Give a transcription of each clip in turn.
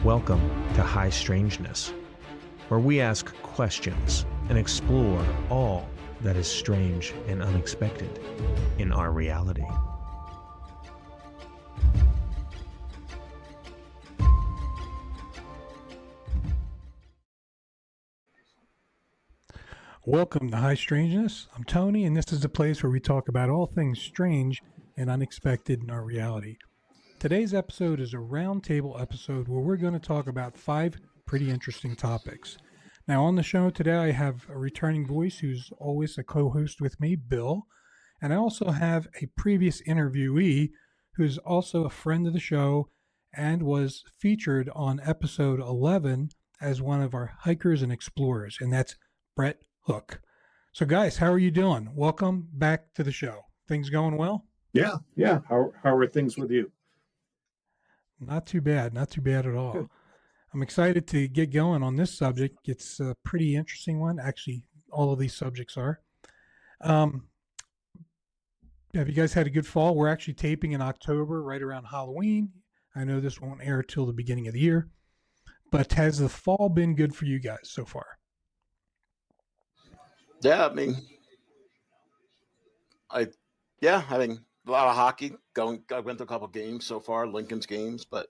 Welcome to High Strangeness, where we ask questions and explore all that is strange and unexpected in our reality. Welcome to High Strangeness. I'm Tony, and this is the place where we talk about all things strange and unexpected in our reality. Today's episode is a roundtable episode where we're going to talk about 5 pretty interesting topics. Now, on the show today, I have a returning voice who's always a co-host with me, Bill, and I also have a previous interviewee who's also a friend of the show and was featured on episode 11 as one of our hikers and explorers, and that's Brett Hook. So guys, how are you doing? Welcome back to the show. Things going well? Yeah. How are things with you? Not too bad at all. Good. I'm excited to get going on this subject. It's a pretty interesting one. Actually, all of these subjects are. Have you guys had a good fall? We're actually taping in October, right around Halloween. I know this won't air till the beginning of the year, but has the fall been good for you guys so far? Yeah, I mean, a lot of hockey. I went to a couple games so far, Lincoln's games, but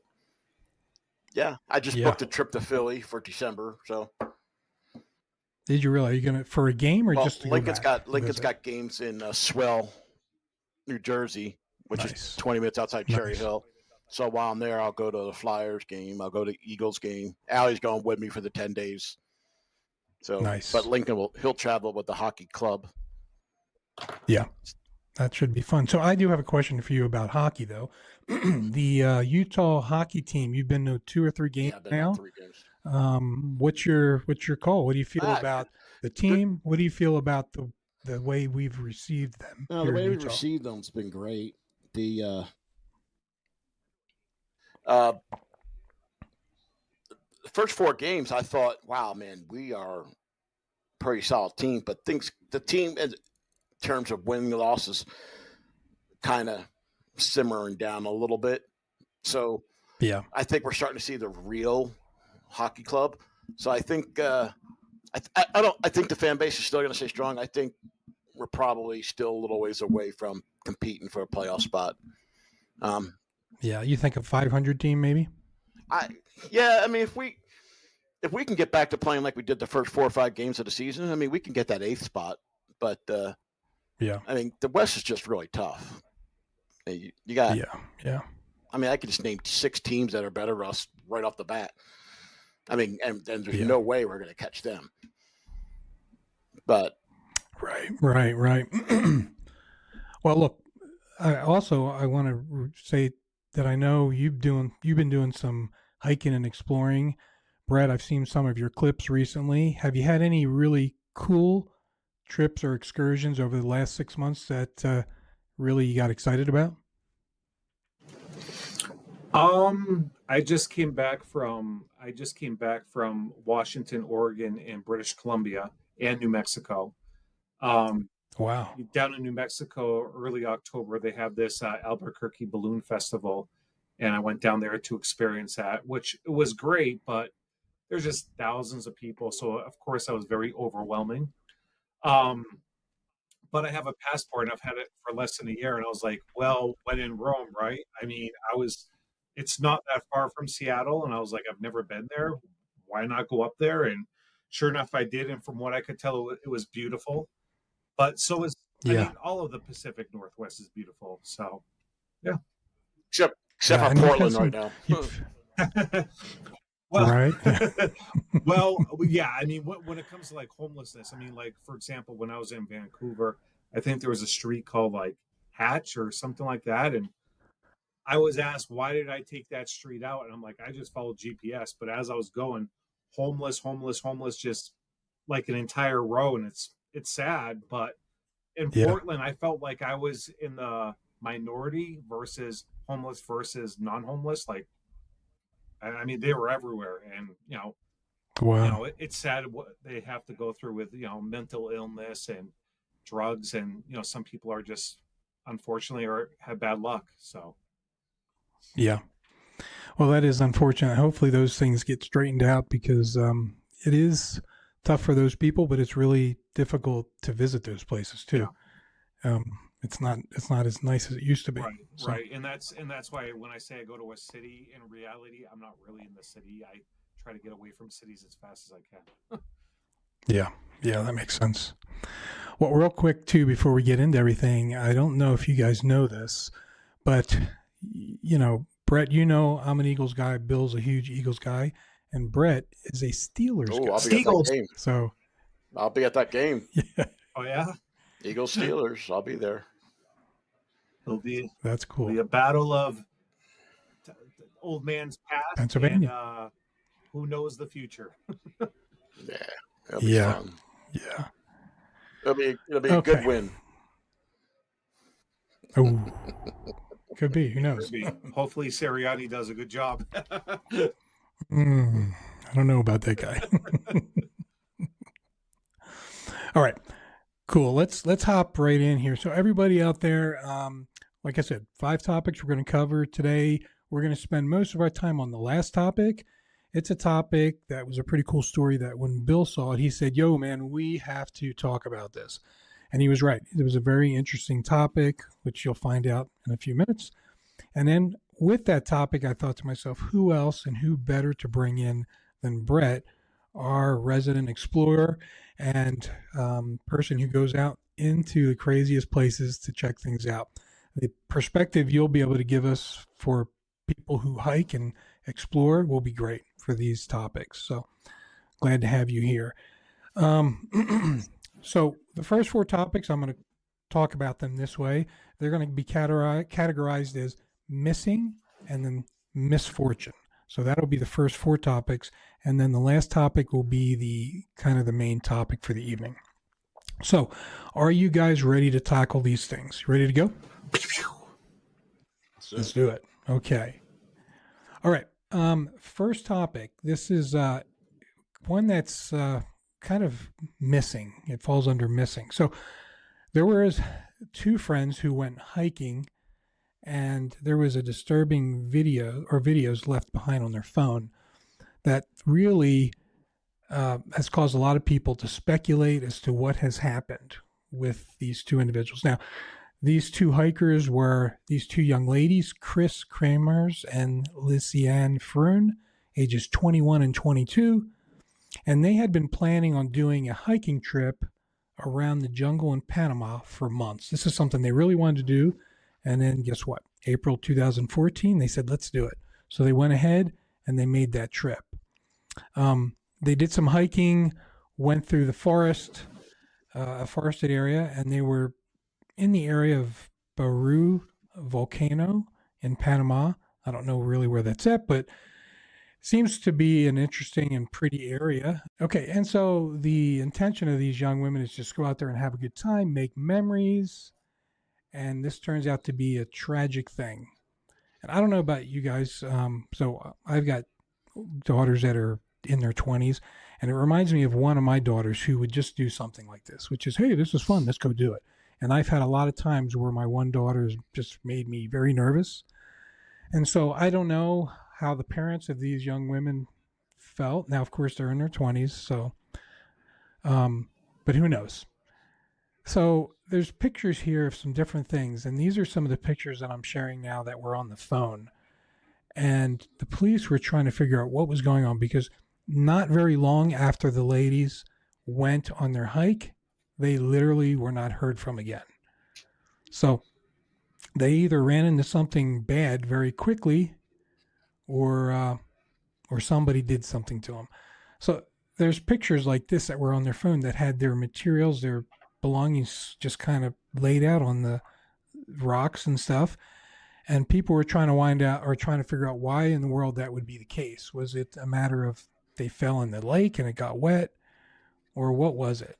yeah, I just booked a trip to Philly for December. So, did you really? Are you gonna for a game or just to Lincoln's got games in Swell, New Jersey, which is 20 minutes outside Cherry Hill. So while I'm there, I'll go to the Flyers game. I'll go to Eagles game. Allie's going with me for the 10 days. So nice. But Lincoln he'll travel with the hockey club. Yeah. That should be fun. So I do have a question for you about hockey, though. The Utah hockey team, you've been to 2 or 3 games now. 3 games. What's your call? What do you feel about the team? What do you feel about the way we've received them? The way we've received them has been great. The first 4 games, I thought, wow, man, we are a pretty solid team. But the team, in terms of winning losses, kind of simmering down a little bit. So yeah, I think we're starting to see the real hockey club. So I think I think the fan base is still going to stay strong. I think we're probably still a little ways away from competing for a playoff spot. Yeah, you think a 500 team maybe? I mean, if we can get back to playing like we did the first 4 or 5 games of the season, I mean, we can get that 8th spot. But yeah, I mean, the West is just really tough. You got yeah. I mean, I could just name 6 teams that are better than us right off the bat. I mean, and there's no way we're going to catch them. But right. Well, look, I want to say that I know you've been doing some hiking and exploring. Brett, I've seen some of your clips recently. Have you had any really cool trips or excursions over the last 6 months that really you got excited about? I just came back from Washington, Oregon, and British Columbia and New Mexico. Wow. Down in New Mexico, early October, they have this Albuquerque Balloon Festival, and I went down there to experience that, which was great, but there's just thousands of people, so of course that was very overwhelming. But I have a passport and I've had it for less than a year. And I was like, well, when in Rome, right? I mean, it's not that far from Seattle. And I was like, I've never been there. Why not go up there? And sure enough, I did. And from what I could tell, it was beautiful. But so is, I mean, all of the Pacific Northwest is beautiful. So, yeah. Except for Portland right now. Well, right. Well, yeah. I mean, when it comes to like homelessness, I mean, like for example, when I was in Vancouver, I think there was a street called like Hatch or something like that, and I was asked why did I take that street out, and I'm like, I just followed GPS. But as I was going, homeless, just like an entire row, and it's sad. But in Portland, I felt like I was in the minority versus homeless versus non-homeless, like. I mean, they were everywhere, and wow. It's sad what they have to go through with mental illness and drugs, and some people are just unfortunately have bad luck. So, yeah. Well, that is unfortunate. Hopefully those things get straightened out because it is tough for those people, but it's really difficult to visit those places too. Yeah. It's not as nice as it used to be. Right, so. Right. And that's why when I say I go to a city, in reality, I'm not really in the city. I try to get away from cities as fast as I can. Yeah, that makes sense. Well, real quick too, before we get into everything, I don't know if you guys know this, but Brett, I'm an Eagles guy. Bill's a huge Eagles guy, and Brett is a Steelers guy. I'll be at that game. So I'll be at that game. Yeah. Oh yeah, Eagles Steelers. I'll be there. That's cool. It'll be a battle of old man's past, Pennsylvania. And, who knows the future? Yeah, that'll be fun. Yeah, it'll be a good win. Oh, could be. Who knows? Hopefully, Sirianni does a good job. I don't know about that guy. All right, cool. Let's hop right in here. So everybody out there, like I said, 5 topics we're going to cover today. We're going to spend most of our time on the last topic. It's a topic that was a pretty cool story that when Bill saw it, he said, yo, man, we have to talk about this. And he was right. It was a very interesting topic, which you'll find out in a few minutes. And then with that topic, I thought to myself, who else and who better to bring in than Brett, our resident explorer and person who goes out into the craziest places to check things out. The perspective you'll be able to give us for people who hike and explore will be great for these topics. So glad to have you here. So the first 4 topics, I'm going to talk about them this way. They're going to be categorized as missing and then misfortune. So that'll be the first 4 topics. And then the last topic will be the kind of the main topic for the evening. So are you guys ready to tackle these things? Ready to go? Let's do it. Okay. All right. First topic. This is one that's kind of missing. It falls under missing. So there was 2 friends who went hiking, and there was a disturbing video or videos left behind on their phone that really has caused a lot of people to speculate as to what has happened with these 2 individuals. Now, these 2 hikers were these 2 young ladies, Chris Kramers and Lisanne Froon, ages 21 and 22. And they had been planning on doing a hiking trip around the jungle in Panama for months. This is something they really wanted to do. And then guess what? April 2014, they said, let's do it. So they went ahead and they made that trip. They did some hiking, went through the forest, a forested area, and they were in the area of Baru volcano in Panama. I don't know really where that's at, but seems to be an interesting and pretty area. Okay, and so the intention of these young women is just go out there and have a good time, make memories, and this turns out to be a tragic thing. And I don't know about you guys, so I've got daughters that are in their 20s, and it reminds me of one of my daughters who would just do something like this, which is, hey, this is fun, let's go do it. And I've had a lot of times where my one daughter has just made me very nervous. And so I don't know how the parents of these young women felt. Now, of course, they're in their 20s, so, but who knows? So there's pictures here of some different things, and these are some of the pictures that I'm sharing now that were on the phone. And the police were trying to figure out what was going on because not very long after the ladies went on their hike, they literally were not heard from again. So they either ran into something bad very quickly or somebody did something to them. So there's pictures like this that were on their phone that had their materials, their belongings just kind of laid out on the rocks and stuff. And people were trying to figure out why in the world that would be the case. Was it a matter of they fell in the lake and it got wet, or what was it?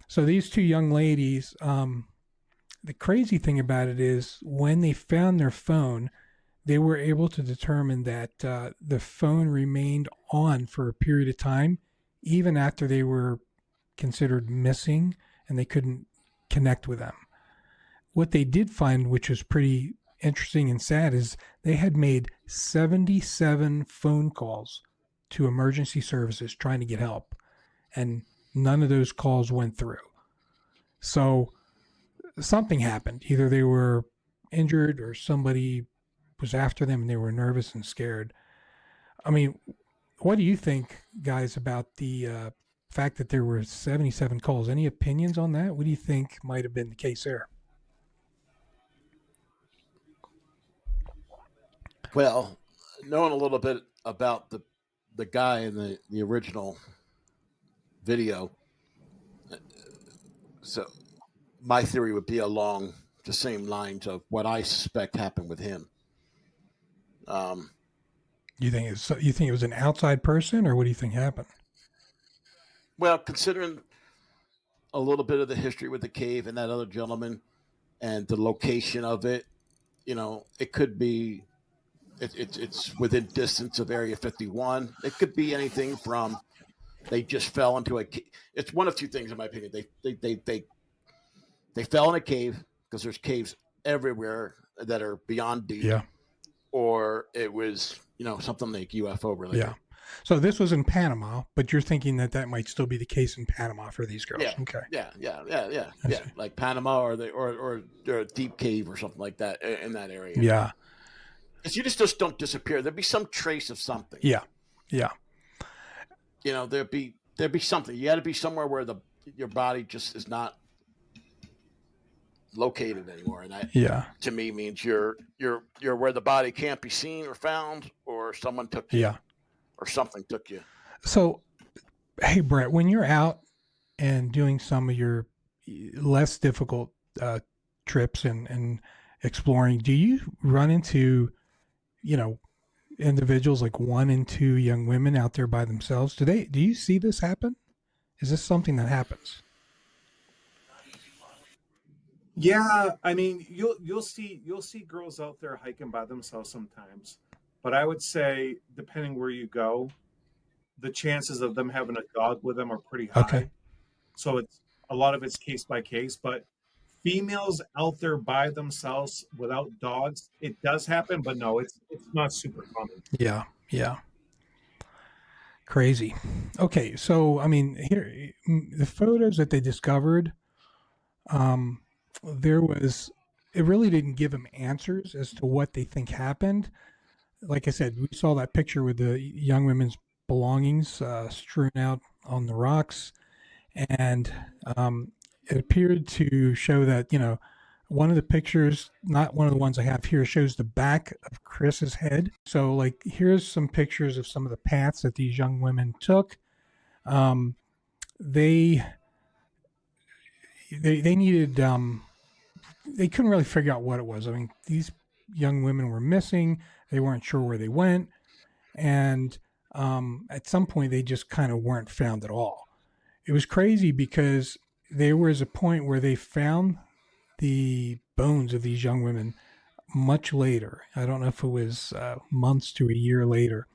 So these 2 young ladies, the crazy thing about it is when they found their phone, they were able to determine that the phone remained on for a period of time, even after they were considered missing and they couldn't connect with them. What they did find, which was pretty interesting and sad, is they had made 77 phone calls to emergency services trying to get help, and none of those calls went through. So something happened. Either they were injured or somebody was after them and they were nervous and scared. I mean, what do you think, guys, about the fact that there were 77 calls? Any opinions on that? What do you think might have been the case there? Well, knowing a little bit about the guy in the original video, so my theory would be along the same lines of what I suspect happened with him. You think it was an outside person, or what do you think happened? Well, considering a little bit of the history with the cave and that other gentleman and the location of it, it could be it's within distance of Area 51. It could be anything from they just fell into a cave. It's one of two things, in my opinion. They fell in a cave because there's caves everywhere that are beyond deep. Yeah. Or it was, something like UFO related. Yeah. So this was in Panama, but you're thinking that might still be the case in Panama for these girls. Yeah. Okay. Yeah. Like Panama or a deep cave or something like that in that area. Yeah. Because you just don't disappear. There'd be some trace of something. Yeah. Yeah. There'd be something. You got to be somewhere where your body just is not located anymore, and that to me means you're where the body can't be seen or found, or someone took you, or something took you. So, hey Brett, when you're out and doing some of your less difficult trips and exploring, do you run into individuals like 1 and 2 young women out there by themselves? Do you see this happen? Is this something that happens? Yeah, I mean, you'll see girls out there hiking by themselves sometimes, but I would say depending where you go, the chances of them having a dog with them are pretty high. Okay. So a lot of it's case by case, but females out there by themselves without dogs, it does happen, but no, it's not super common. Yeah. Crazy. Okay, so I mean, here the photos that they discovered, it really didn't give them answers as to what they think happened. Like I said, we saw that picture with the young women's belongings strewn out on the rocks, and it appeared to show that one of the pictures, not one of the ones I have here, shows the back of Chris's head. So like, here's some pictures of some of the paths that these young women took. They needed, they couldn't really figure out what it was. I mean, these young women were missing. They weren't sure where they went. And at some point, they just kind of weren't found at all. It was crazy because there was a point where they found the bones of these young women much later. I don't know if it was months to a year later.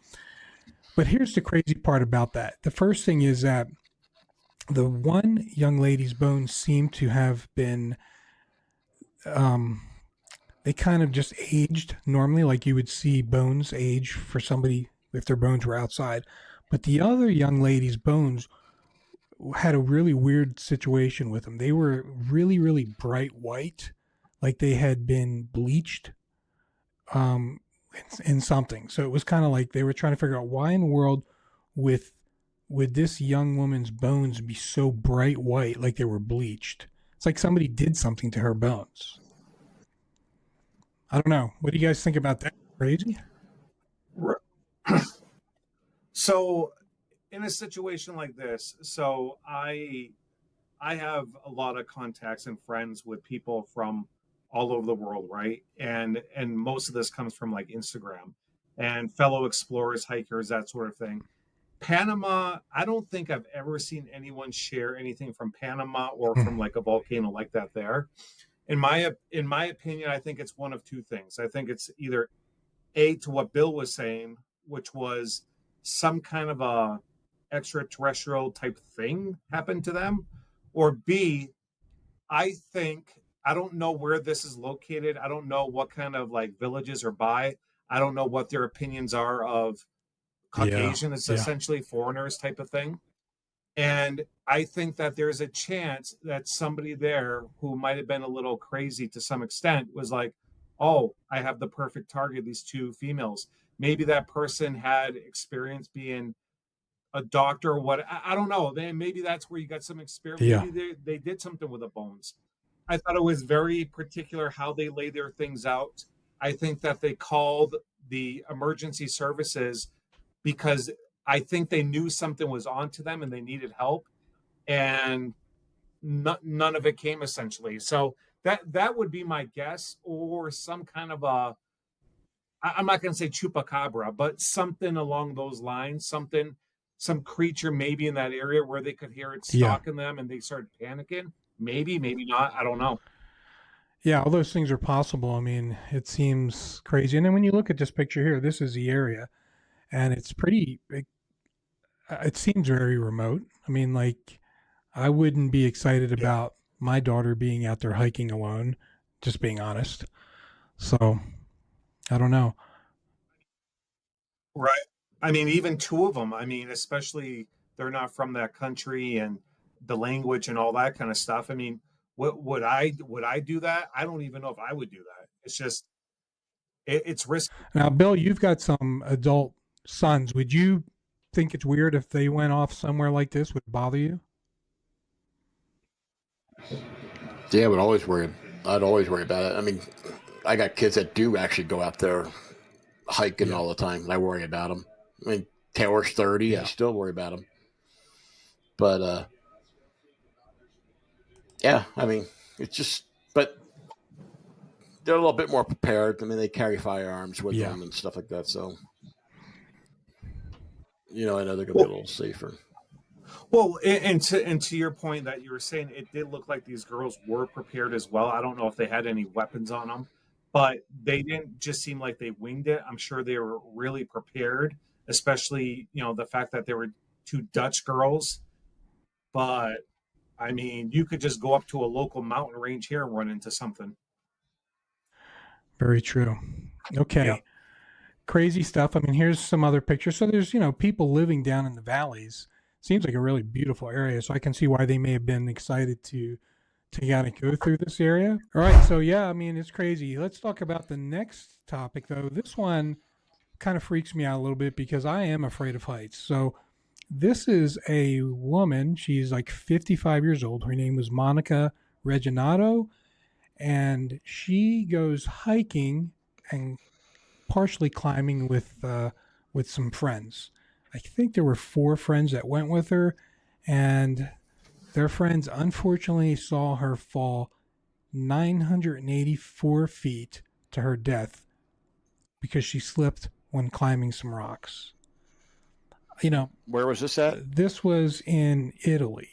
But here's the crazy part about that. The first thing is that the one young lady's bones seem to have been, they kind of just aged normally, like you would see bones age for somebody if their bones were outside. But the other young lady's bones had a really weird situation with them. They were really, really bright white, like they had been bleached in something. So it was kind of like they were trying to figure out why in the world would this young woman's bones be so bright white, like they were bleached. It's like somebody did something to her bones. I don't know. What do you guys think about that? Crazy? So in a situation like this, so I have a lot of contacts and friends with people from all over the world, right? And most of this comes from like Instagram and fellow explorers, hikers, that sort of thing. Panama, I don't think I've ever seen anyone share anything from Panama or from like a volcano like that there. In my opinion, I think it's one of two things. I think it's either A, to what Bill was saying, which was some kind of a extraterrestrial type thing happened to them, or B, I think, I don't know where this is located. I don't know what kind of like villages are by. I don't know what their opinions are of Caucasian. It's essentially foreigners type of thing. And I think that there's a chance that somebody there who might have been a little crazy to some extent was like, oh, I have the perfect target, these two females. Maybe that person had experience being a doctor or what. I don't know. Maybe that's where you got some experience. Yeah. Maybe they did something with the bones. I thought it was very particular how they lay their things out. I think that they called the emergency services because I think they knew something was onto them and they needed help, and none of it came essentially. So that would be my guess, or some kind of a, I'm not going to say chupacabra, but something along those lines, some creature maybe in that area where they could hear it stalking them and they started panicking. Maybe not. I don't know. Yeah, all those things are possible. I mean, it seems crazy. And then when you look at this picture here, this is the area, and it's pretty. It seems very remote. I mean, like, I wouldn't be excited about my daughter being out there hiking alone, just being honest. So, I don't know. Right. I mean, even two of them. I mean, especially they're not from that country and the language and all that kind of stuff. I mean, what would I do that? I don't even know if I would do that. It's just it's risky. Now, Bill, you've got some adult sons. Would you think it's weird if they went off somewhere like this? Would it bother you? Yeah, I would always worry. I'd always worry about it. I mean, I got kids that do actually go out there hiking all the time, and I worry about them. I mean, Taylor's 30, I still worry about them. But yeah, I mean, it's just, but they're a little bit more prepared. I mean, they carry firearms with them and stuff like that. So, you know, I know they're going to be a little safer. Well, and to your point that you were saying, it did look like these girls were prepared as well. I don't know if they had any weapons on them, but they didn't just seem like they winged it. I'm sure they were really prepared, especially, you know, the fact that they were two Dutch girls. But I mean, you could just go up to a local mountain range here and run into something. Very true. Okay. Yeah. Crazy stuff. I mean, here's some other pictures. So there's, you know, people living down in the valleys. Seems like a really beautiful area. So I can see why they may have been excited to kind of go through this area. All right. So yeah, I mean, it's crazy. Let's talk about the next topic though. This one kind of freaks me out a little bit because I am afraid of heights. So this is a woman. She's like 55 years old. Her name was Monica Reginato. And she goes hiking and partially climbing with some friends. I think there were 4 friends that went with her, and their friends unfortunately saw her fall 984 feet to her death because she slipped when climbing some rocks. You know, where was this at? This was in Italy.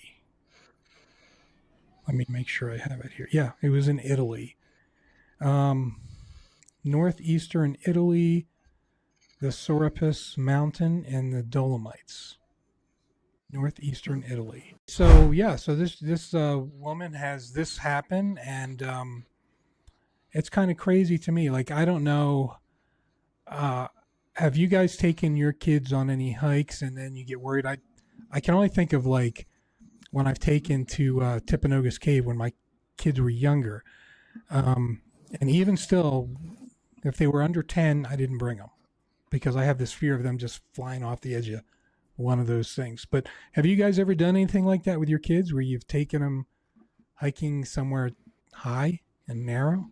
Let me make sure I have it here. Yeah, it was in Italy. Northeastern Italy, the Sorapis Mountain, and the Dolomites. Northeastern Italy. So yeah, so this woman has this happen, and it's kind of crazy to me. Like, I don't know. Have you guys taken your kids on any hikes and then you get worried? I can only think of like when I've taken to Timpanogos Cave when my kids were younger. And even still, if they were under 10, I didn't bring them because I have this fear of them just flying off the edge of one of those things. But have you guys ever done anything like that with your kids where you've taken them hiking somewhere high and narrow?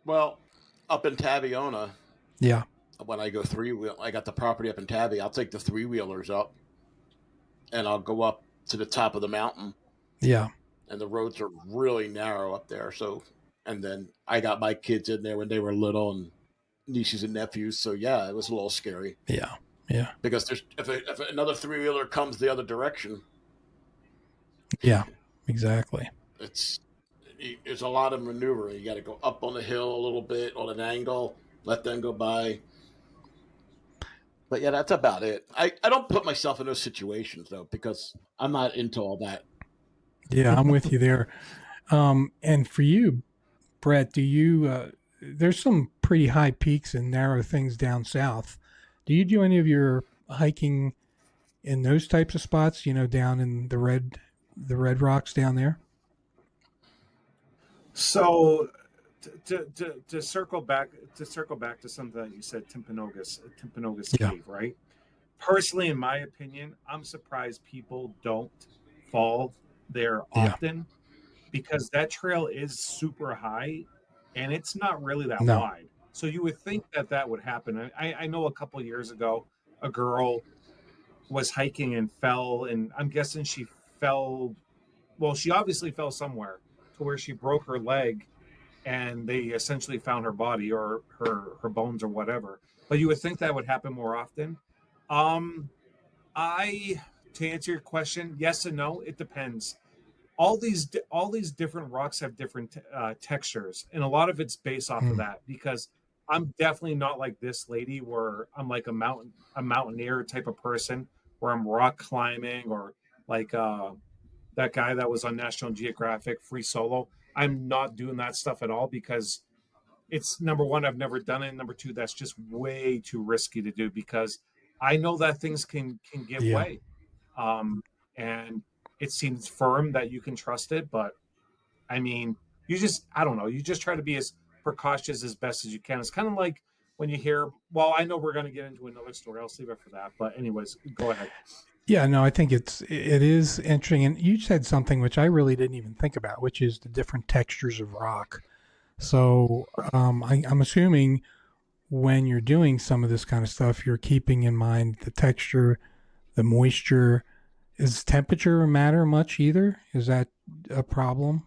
Well, up in Taviona. Yeah. When I go three-wheel, I got the property up in Tabby. I'll take the 3-wheelers up and I'll go up to the top of the mountain. Yeah. And the roads are really narrow up there. So, and then I got my kids in there when they were little and nieces and nephews. So yeah, it was a little scary. Yeah. Yeah. Because if another 3-wheeler comes the other direction. Yeah, exactly. There's a lot of maneuvering. You got to go up on the hill a little bit on an angle, let them go by. But yeah, that's about it. I don't put myself in those situations though, because I'm not into all that. Yeah, I'm with you there. And for you, Brett, do you? There's some pretty high peaks and narrow things down south. Do you do any of your hiking in those types of spots? You know, down in the red rocks down there. So to circle back to something that you said, Timpanogos Yeah. Cave, right? Personally, in my opinion, I'm surprised people don't fall there Yeah. often because that trail is super high and it's not really that No. wide. So you would think that that would happen. I know a couple of years ago, a girl was hiking and fell, and I'm guessing she fell. Well, she obviously fell somewhere to where she broke her leg, and they essentially found her body or her bones or whatever. But you would think that would happen more often. Um, I To answer your question, yes and no. It depends. All these different rocks have different textures, and a lot of it's based off of Mm. that. Because I'm definitely not like this lady, where I'm like a mountaineer type of person, where I'm rock climbing or like that guy that was on National Geographic Free Solo. I'm not doing that stuff at all because it's number one, I've never done it. Number two, that's just way too risky to do because I know that things can give Yeah. way. And it seems firm that you can trust it, but I mean, I don't know, you just try to be as precautious as best as you can. It's kind of like when you hear, well, I know we're going to get into another story. I'll save it for that. But anyways, go ahead. Yeah, no, I think it is interesting, and you said something which I really didn't even think about, which is the different textures of rock. So I'm assuming when you're doing some of this kind of stuff, you're keeping in mind the texture, the moisture. Is temperature matter much either? Is that a problem?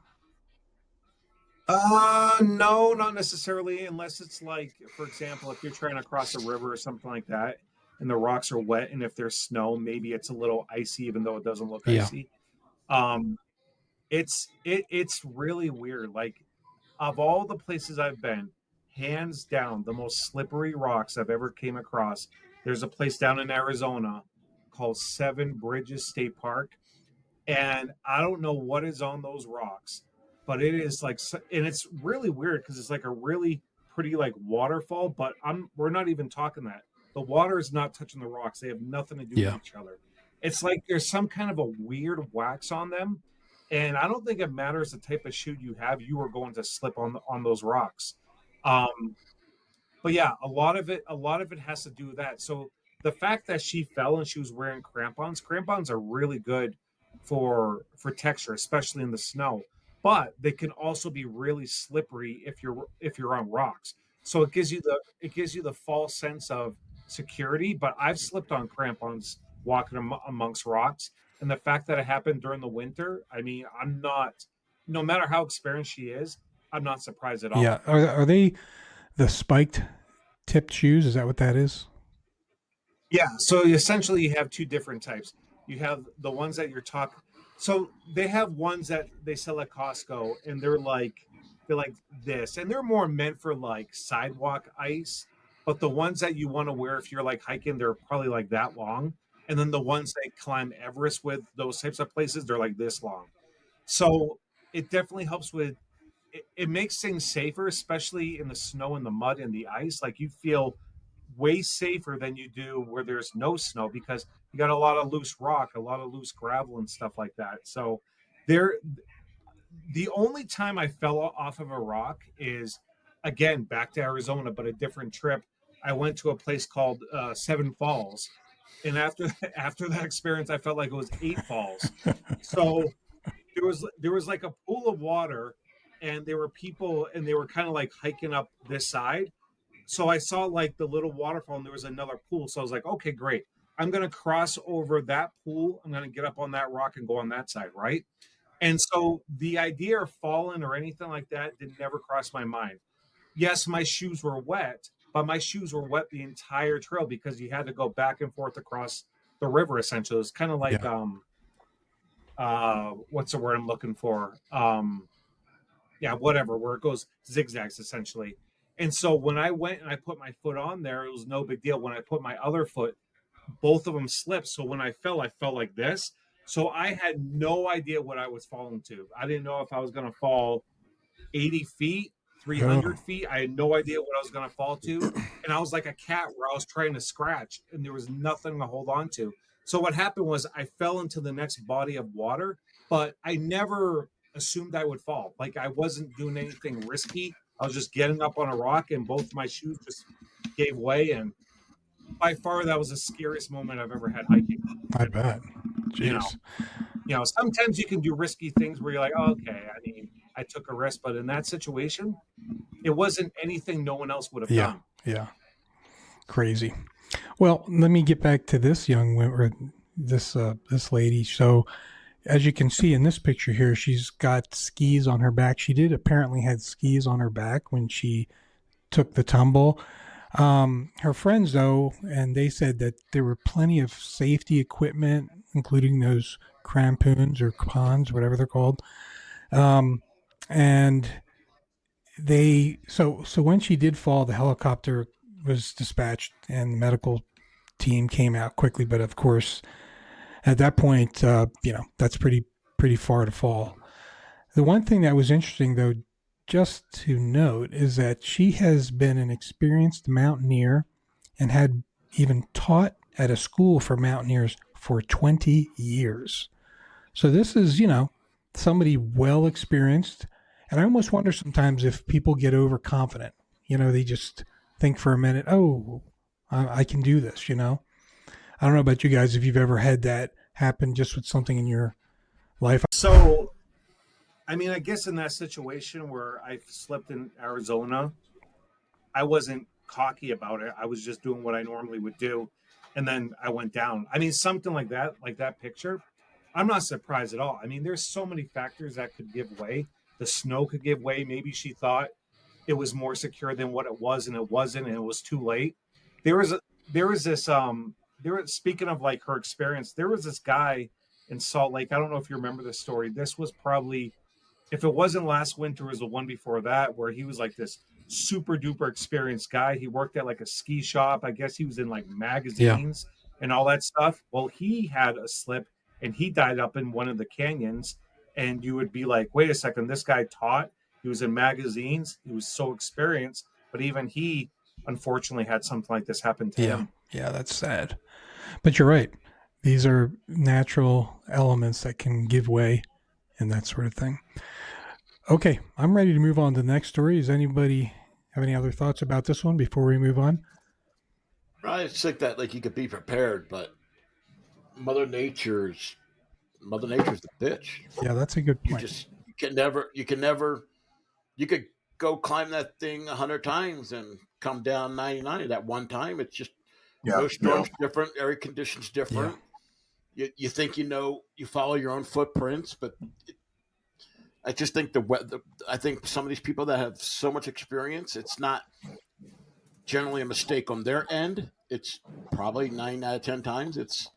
No, not necessarily, unless it's like, for example, if you're trying to cross a river or something like that, and the rocks are wet, and if there's snow, maybe it's a little icy, even though it doesn't look Yeah, icy. Um, it's really weird. Like, of all the places I've been, hands down, the most slippery rocks I've ever came across. There's a place down in Arizona called Seven Bridges State Park, and I don't know what is on those rocks, but it is like, and it's really weird because it's like a really pretty like waterfall, but we're not even talking that. The water is not touching the rocks; they have nothing to do with yeah, each other. It's like there's some kind of a weird wax on them, and I don't think it matters the type of shoe you have; you are going to slip on those rocks. Um, but yeah, a lot of it has to do with that. So the fact that she fell and she was wearing crampons are really good for texture, especially in the snow. But they can also be really slippery if you're on rocks. So it gives you the false sense of security. But I've slipped on crampons walking amongst rocks, and the fact that it happened during the winter, I mean, I'm not. No matter how experienced she is, I'm not surprised at yeah. all. Are they the spiked tipped shoes? Is that what that is? Yeah, so essentially you have two different types. You have the ones that you're talking. So they have ones that they sell at Costco, and they're like this, and they're more meant for like sidewalk ice. But the ones that you want to wear if you're like hiking, they're probably like that long. And then the ones that climb Everest with those types of places, they're like this long. So it definitely helps with it makes things safer, especially in the snow and the mud and the ice. Like you feel way safer than you do where there's no snow because you got a lot of loose rock, a lot of loose gravel and stuff like that. So there the only time I fell off of a rock is again back to Arizona, but a different trip. I went to a place called Seven Falls, and after after that experience, I felt like it was eight falls. So there was like a pool of water, and there were people, and they were kind of like hiking up this side, so I saw like the little waterfall and there was another pool. So I was like, okay, great. I'm going to cross over that pool. I'm going to get up on that rock and go on that side. Right. And so the idea of falling or anything like that did never cross my mind. Yes, my shoes were wet, but my shoes were wet the entire trail because you had to go back and forth across the river. Essentially, it was kind of like, Yeah, what's the word I'm looking for? Yeah, whatever, where it goes zigzags essentially. And so when I went and I put my foot on there, it was no big deal. When I put my other foot, both of them slipped. So when I fell like this. So I had no idea what I was falling to. I didn't know if I was going to fall 80 feet 300 feet. I had no idea what I was going to fall to. And I was like a cat where I was trying to scratch and there was nothing to hold on to. So what happened was I fell into the next body of water, but I never assumed I would fall. Like I wasn't doing anything risky. I was just getting up on a rock and both my shoes just gave way. And by far, that was the scariest moment I've ever had hiking. I bet. You know, Jeez. Sometimes you can do risky things where you're like, oh, okay, I mean, I took a risk, but in that situation, it wasn't anything no one else would have done. Yeah. Crazy. Well, let me get back to this young woman, or this lady. So, as you can see in this picture here, she's got skis on her back. She did apparently had skis on her back when she took the tumble. Her friends, though, and they said that there were plenty of safety equipment, including those crampons or cons, whatever they're called. And so when she did fall, the helicopter was dispatched and the medical team came out quickly. But of course, at that point, that's pretty far to fall. The one thing that was interesting, though, just to note, is that she has been an experienced mountaineer and had even taught at a school for mountaineers for 20 years. So this is, somebody well experienced. And I almost wonder sometimes if people get overconfident. They just think for a minute, oh, I can do this, I don't know about you guys if you've ever had that happen just with something in your life. So, I mean, I guess in that situation where I slipped in Arizona, I wasn't cocky about it. I was just doing what I normally would do. And then I went down. I mean, something like that picture, I'm not surprised at all. I mean, there's so many factors that could give way. The snow could give way. Maybe she thought it was more secure than what it was, and it wasn't, and it was too late. Speaking of like her experience, there was this guy in Salt Lake. I don't know if you remember this story. This was probably, if it wasn't last winter, it was the one before that, where he was like this super duper experienced guy. He worked at like a ski shop. I guess he was in like magazines and all that stuff. Well, he had a slip and he died up in one of the canyons. And you would be like, wait a second, this guy taught. He was in magazines. He was so experienced. But even he, unfortunately, had something like this happen to him. Yeah, that's sad. But you're right. These are natural elements that can give way and that sort of thing. Okay, I'm ready to move on to the next story. Does anybody have any other thoughts about this one before we move on? I just think that you could be prepared, but Mother Nature's the bitch. Yeah, that's a good point. You could go climb that thing 100 times and come down 99 that one time. It's just no storm's different, air conditions different. Yeah. You think you follow your own footprints, but I just think I think some of these people that have so much experience, it's not generally a mistake on their end. It's probably 9 out of 10 times. It's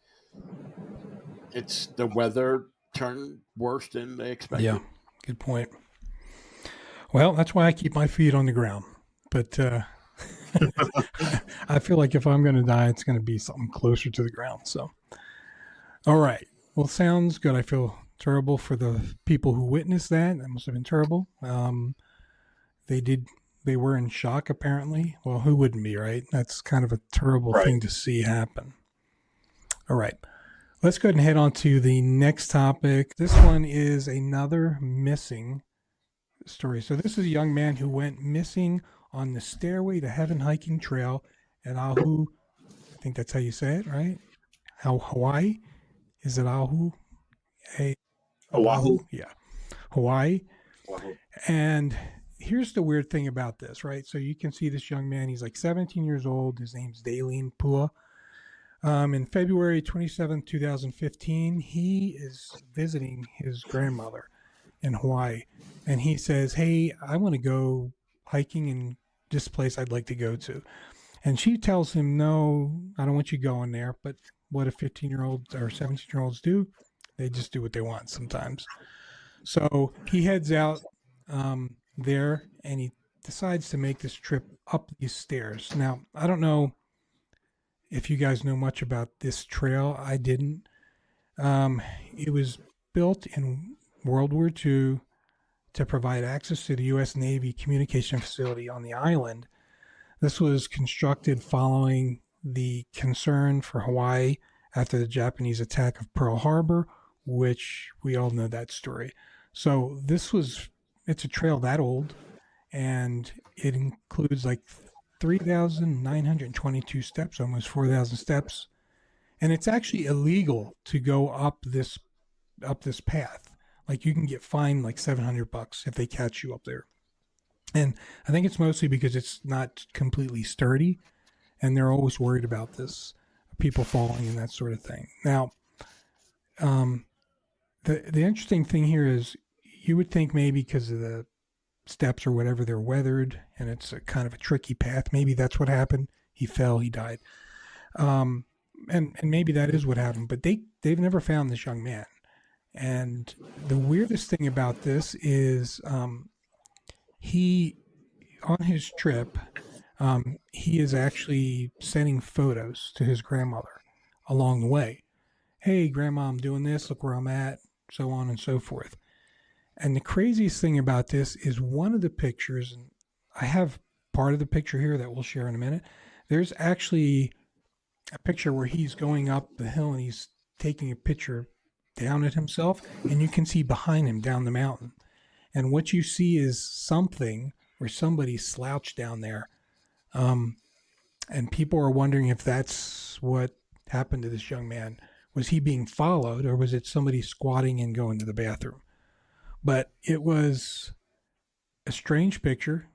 the weather turned worse than they expected. Yeah, good point. Well, that's why I keep my feet on the ground. But I feel like if I'm going to die, it's going to be something closer to the ground. So, all right. Well, sounds good. I feel terrible for the people who witnessed that. That must have been terrible. They were in shock, apparently. Well, who wouldn't be, right? That's kind of a terrible thing to see happen. All right. Let's go ahead and head on to the next topic. This one is another missing story. So this is a young man who went missing on the Stairway to Heaven hiking trail at Oahu. I think that's how you say it, right? Hawaii? Is it Oahu? Oahu? Yeah. Hawaii. Oahu. And here's the weird thing about this, right? So you can see this young man. He's like 17 years old. His name's Dalene Pua. In February 27, 2015, he is visiting his grandmother in Hawaii. And he says, hey, I want to go hiking in this place I'd like to go to. And she tells him, no, I don't want you going there. But what if 15-year-olds or 17-year-olds do? They just do what they want sometimes. So he heads out there and he decides to make this trip up these stairs. Now, I don't know if you guys know much about this trail. I didn't. It was built in World War II to provide access to the U.S. Navy communication facility on the island. This was constructed following the concern for Hawaii after the Japanese attack of Pearl Harbor, which we all know that story. So it's a trail that old, and it includes like 3,922 steps, almost 4,000 steps. And it's actually illegal to go up this path. Like, you can get fined like $700 if they catch you up there. And I think it's mostly because it's not completely sturdy, and they're always worried about this, people falling and that sort of thing. Now, the interesting thing here is, you would think maybe because of the steps or whatever, they're weathered and it's a kind of a tricky path. Maybe that's what happened. He fell, he died. And maybe that is what happened, but they've never found this young man. And the weirdest thing about this is, he, on his trip, he is actually sending photos to his grandmother along the way. Hey, Grandma, I'm doing this. Look where I'm at, so on and so forth. And the craziest thing about this is, one of the pictures, and I have part of the picture here that we'll share in a minute. There's actually a picture where he's going up the hill and he's taking a picture down at himself, and you can see behind him down the mountain. And what you see is something where somebody slouched down there. And people are wondering if that's what happened to this young man. Was he being followed, or was it somebody squatting and going to the bathroom? But it was a strange picture.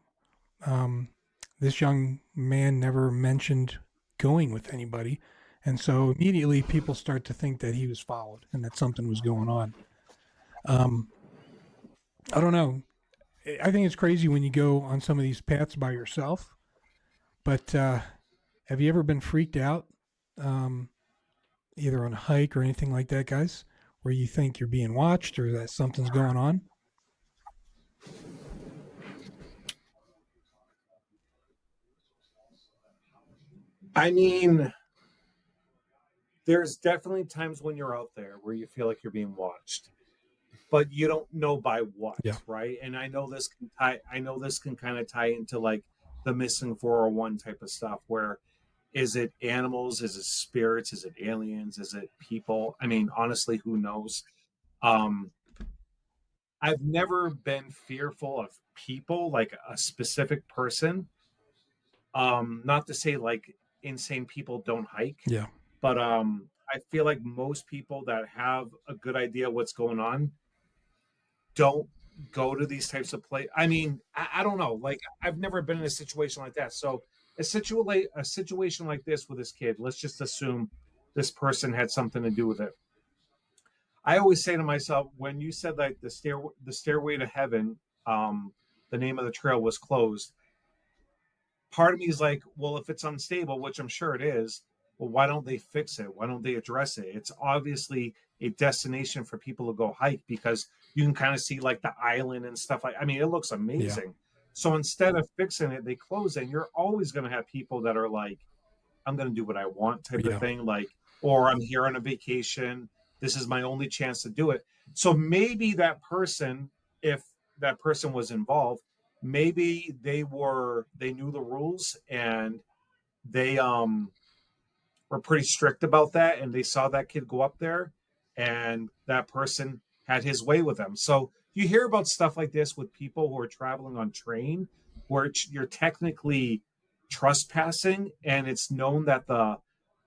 This young man never mentioned going with anybody. And so immediately people start to think that he was followed and that something was going on. I don't know. I think it's crazy when you go on some of these paths by yourself. But have you ever been freaked out, either on a hike or anything like that, guys, where you think you're being watched or that something's going on? I mean, there's definitely times when you're out there where you feel like you're being watched, but you don't know by what, right? And I know this can kind of tie into like the missing 401 type of stuff, where is it animals, is it spirits, is it aliens, is it people? I mean, honestly, who knows? I've never been fearful of people, like a specific person. Not to say like insane people don't hike, but I feel like most people that have a good idea what's going on don't go to these types of places. I mean, I don't know. Like, I've never been in a situation like that. So a situation like this with this kid, let's just assume this person had something to do with it. I always say to myself, when you said like the stairway to heaven, the name of the trail was closed, part of me is like, well, if it's unstable, which I'm sure it is, well, why don't they fix it? Why don't they address it? It's obviously a destination for people to go hike, because you can kind of see like the island and stuff. I mean, it looks amazing. Yeah. So instead of fixing it, they close it. And you're always going to have people that are like, I'm going to do what I want type of thing. Like, or I'm here on a vacation. This is my only chance to do it. So maybe that person, if that person was involved, maybe they knew the rules and they were pretty strict about that, and they saw that kid go up there and that person had his way with them. So you hear about stuff like this with people who are traveling on train, where you're technically trespassing, and it's known that the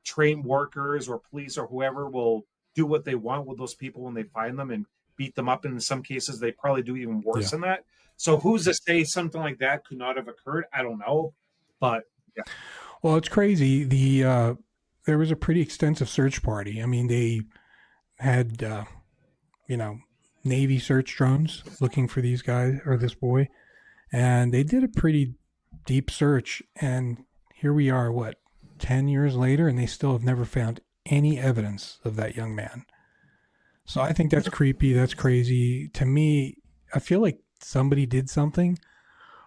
train workers or police or whoever will do what they want with those people when they find them and beat them up. And in some cases, they probably do even worse than that. So who's to say something like that could not have occurred? I don't know. But yeah. Well, it's crazy. There was a pretty extensive search party. I mean, they had, Navy search drones looking for these guys or this boy. And they did a pretty deep search. And here we are, 10 years later, and they still have never found any evidence of that young man. So I think that's creepy. That's crazy. To me, I feel like somebody did something.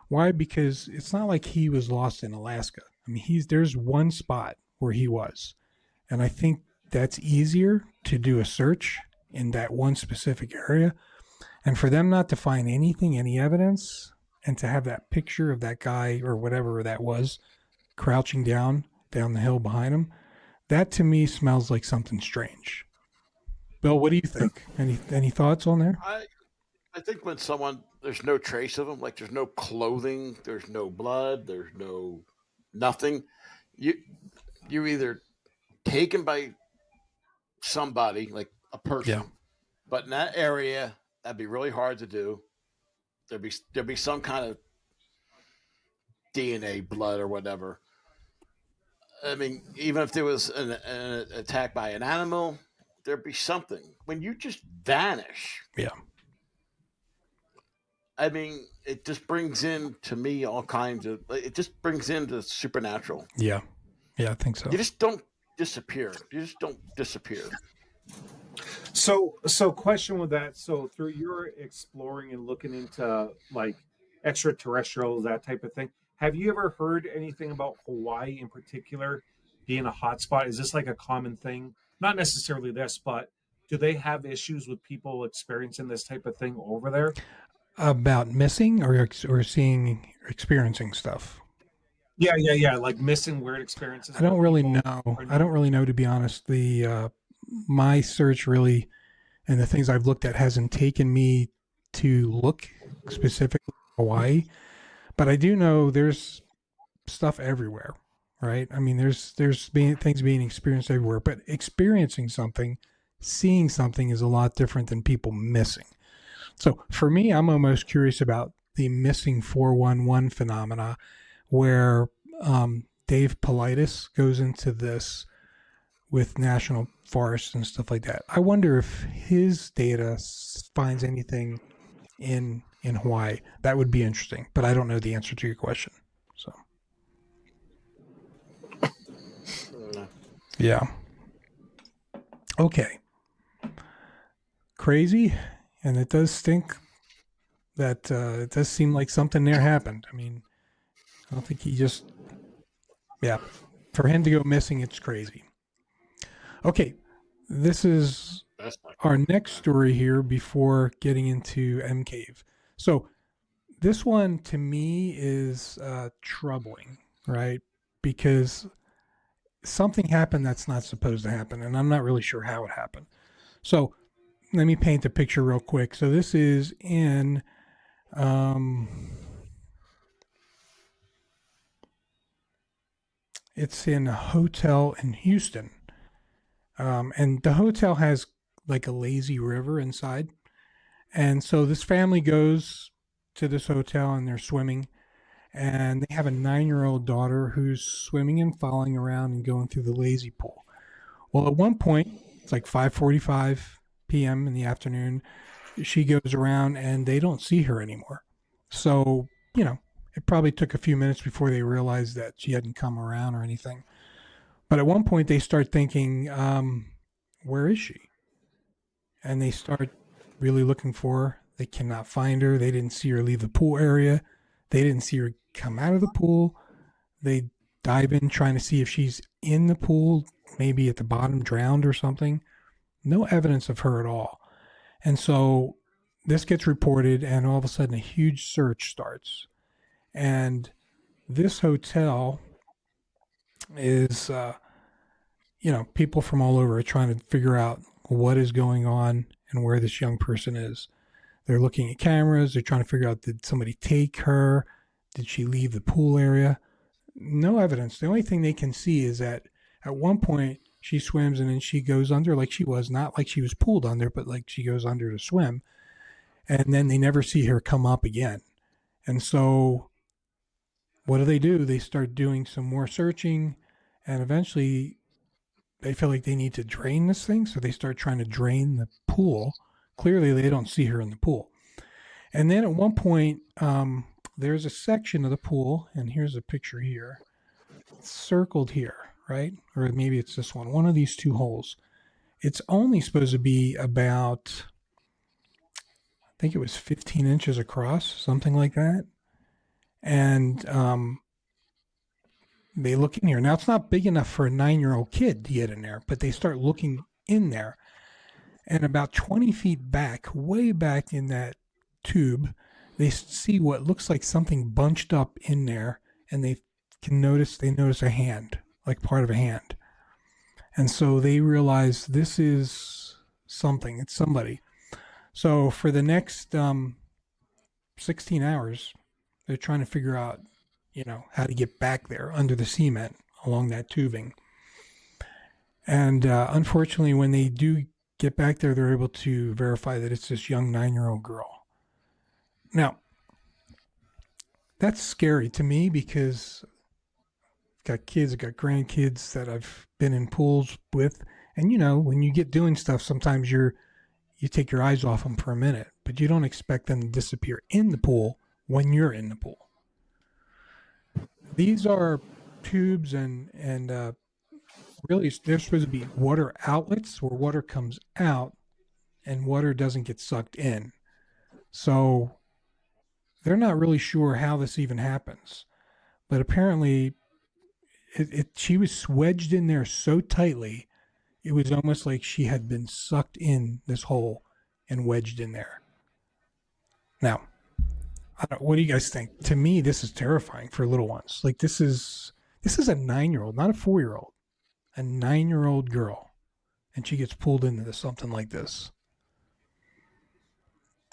Why? Because it's not like he was lost in Alaska. I mean, there's one spot where he was. And I think that's easier to do a search in that one specific area. And for them not to find anything, any evidence, and to have that picture of that guy or whatever that was crouching down the hill behind him, that to me smells like something strange. Bill, what do you think? Any thoughts on there? I think when someone, there's no trace of them, like there's no clothing, there's no blood, there's no nothing. You're either taken by somebody, like a person, Yeah. but in that area, that'd be really hard to do. There'd be some kind of DNA, blood, or whatever. I mean, even if there was an attack by an animal, there'd be something. When you just vanish, Yeah. I mean, it just brings in to me all kinds of. It just brings in the supernatural. Yeah. Yeah, I think so. You just don't disappear. You just don't disappear. So question with that. So through your exploring and looking into like extraterrestrials, that type of thing, have you ever heard anything about Hawaii in particular being a hotspot? Is this like a common thing? Not necessarily this, but do they have issues with people experiencing this type of thing over there? About missing or experiencing stuff? Yeah. Like missing weird experiences. I don't really know, to be honest. The my search really and the things I've looked at hasn't taken me to look specifically at Hawaii, but I do know there's stuff everywhere, right? I mean, there's things being experienced everywhere, but experiencing something, seeing something is a lot different than people missing. So for me, I'm almost curious about the missing 411 phenomena, where Dave Politis goes into this with national forests and stuff like that. I wonder if his data finds anything in Hawaii. That would be interesting, but I don't know the answer to your question. So, yeah. Okay. Crazy, and it does stink that it does seem like something there happened. I mean, I don't think he just, yeah, for him to go missing, it's crazy. Okay, this is our next story here before getting into M Cave. So this one to me is troubling, right? Because something happened that's not supposed to happen, and I'm not really sure how it happened. So let me paint a picture real quick. So this is in it's in a hotel in Houston. And the hotel has like a lazy river inside. And so this family goes to this hotel and they're swimming. And they have a 9-year-old daughter who's swimming and falling around and going through the lazy pool. Well, at one point, it's like 5:45 p.m. in the afternoon, she goes around and they don't see her anymore. So, it probably took a few minutes before they realized that she hadn't come around or anything. But at one point they start thinking, where is she? And they start really looking for her. They cannot find her. They didn't see her leave the pool area. They didn't see her come out of the pool. They dive in trying to see if she's in the pool, maybe at the bottom, drowned or something. No evidence of her at all. And so this gets reported, and all of a sudden a huge search starts. And this hotel is, people from all over are trying to figure out what is going on and where this young person is. They're looking at cameras. They're trying to figure out, did somebody take her? Did she leave the pool area? No evidence. The only thing they can see is that at one point she swims and then she goes under like she was, not like she was pulled under, but like she goes under to swim. And then they never see her come up again. And so what do? They start doing some more searching, and eventually they feel like they need to drain this thing. So they start trying to drain the pool. Clearly they don't see her in the pool. And then at one point, there's a section of the pool, and here's a picture here. It's circled here, right? Or maybe it's this one of these two holes. It's only supposed to be about, I think it was 15 inches across, something like that. And they look in here. Now, it's not big enough for a 9-year-old kid to get in there, but they start looking in there. And about 20 feet back, way back in that tube, they see what looks like something bunched up in there, and they notice a hand, like part of a hand. And so they realize this is something, it's somebody. So for the next 16 hours, they're trying to figure out, how to get back there under the cement along that tubing. And unfortunately, when they do get back there, they're able to verify that it's this young 9-year-old girl. Now, that's scary to me because I've got kids, I've got grandkids that I've been in pools with. And, when you get doing stuff, sometimes you take your eyes off them for a minute, but you don't expect them to disappear in the pool when you're in the pool. These are tubes and really they're supposed to be water outlets where water comes out and water doesn't get sucked in. So they're not really sure how this even happens. But apparently she was wedged in there so tightly, it was almost like she had been sucked in this hole and wedged in there. Now, what do you guys think? To me, this is terrifying for little ones. Like this is a 9-year-old, not a 4-year-old, a 9-year-old girl, and she gets pulled into something like this.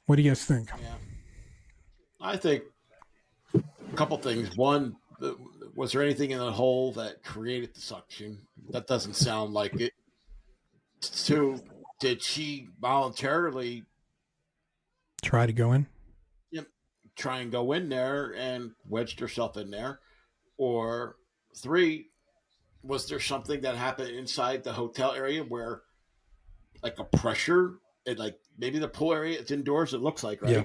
What do you guys think? Yeah. I think a couple things. One, was there anything in the hole that created the suction? That doesn't sound like it. Two, did she voluntarily try to go in? Try and go in there and wedged herself in there? Or 3, was there something that happened inside the hotel area where like a pressure, like maybe the pool area, it's indoors, it looks like, right? Yeah.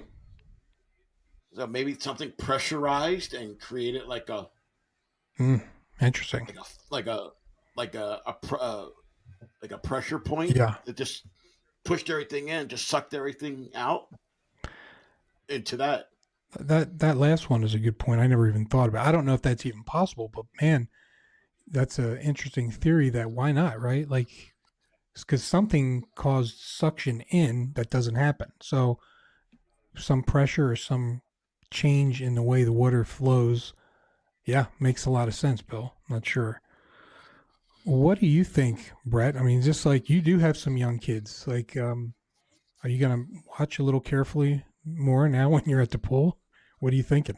So maybe something pressurized and created like a interesting, like a pressure point. Yeah, that just pushed everything in, just sucked everything out into that. That last one is a good point. I never even thought about. I don't know if that's even possible, but man, that's an interesting theory. That why not, right? Like, because something caused suction in that doesn't happen. So some pressure or some change in the way the water flows. Yeah, makes a lot of sense, Bill. Not sure. What do you think, Brett? I mean, just like you do have some young kids. Like, are you going to watch a little carefully more now when you're at the pool? What are you thinking?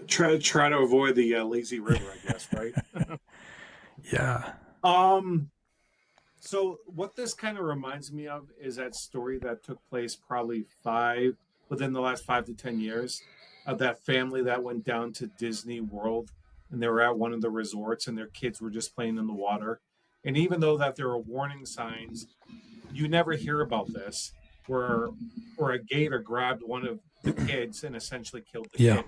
Try to avoid the lazy river, I guess, right? Yeah. So what this kind of reminds me of is that story that took place probably within the last 5 to 10 years of that family that went down to Disney World, and they were at one of the resorts and their kids were just playing in the water. And even though that there are warning signs, you never hear about this where a gator grabbed one of the kids and essentially killed the kid.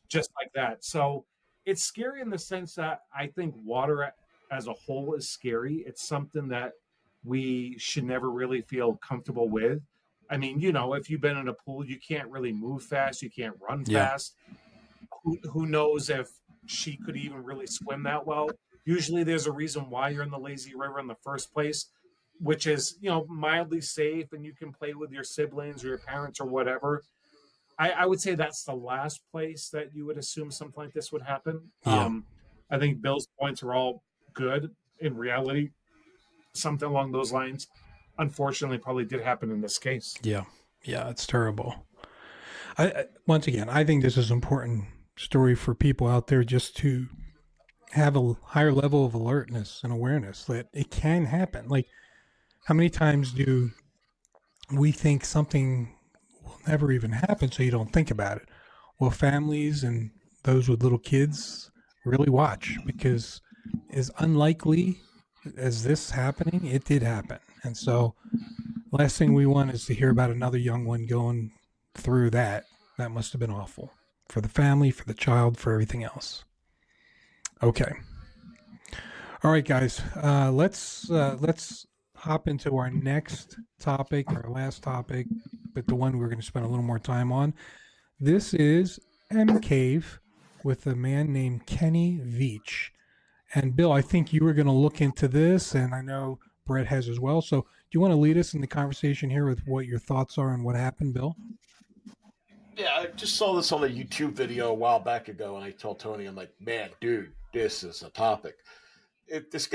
Just like that. So it's scary in the sense that I think water as a whole is scary. It's something that we should never really feel comfortable with. I mean, if you've been in a pool, you can't really move fast. You can't run fast. Who knows if she could even really swim that well? Usually there's a reason why you're in the lazy river in the first place, which is, mildly safe and you can play with your siblings or your parents or whatever. I would say that's the last place that you would assume something like this would happen. Yeah. I think Bill's points are all good. In reality, something along those lines, unfortunately, probably did happen in this case. Yeah, it's terrible. Once again, I think this is an important story for people out there just to have a higher level of alertness and awareness that it can happen. Like, how many times do we think something will never even happen, so you don't think about it? Well, families and those with little kids really watch, because as unlikely as this happening, it did happen. And so last thing we want is to hear about another young one going through that. That must have been awful for the family, for the child, for everything else. Okay. All right, guys, let's hop into our next topic, our last topic, but the one we're going to spend a little more time on. This is M Cave with a man named Kenny Veach. And Bill, I think you were going to look into this, and I know Brett has as well. So do you want to lead us in the conversation here with what your thoughts are and what happened, Bill? Yeah, I just saw this on a YouTube video a while back ago, and I told Tony, I'm like, man, dude, this is a topic. This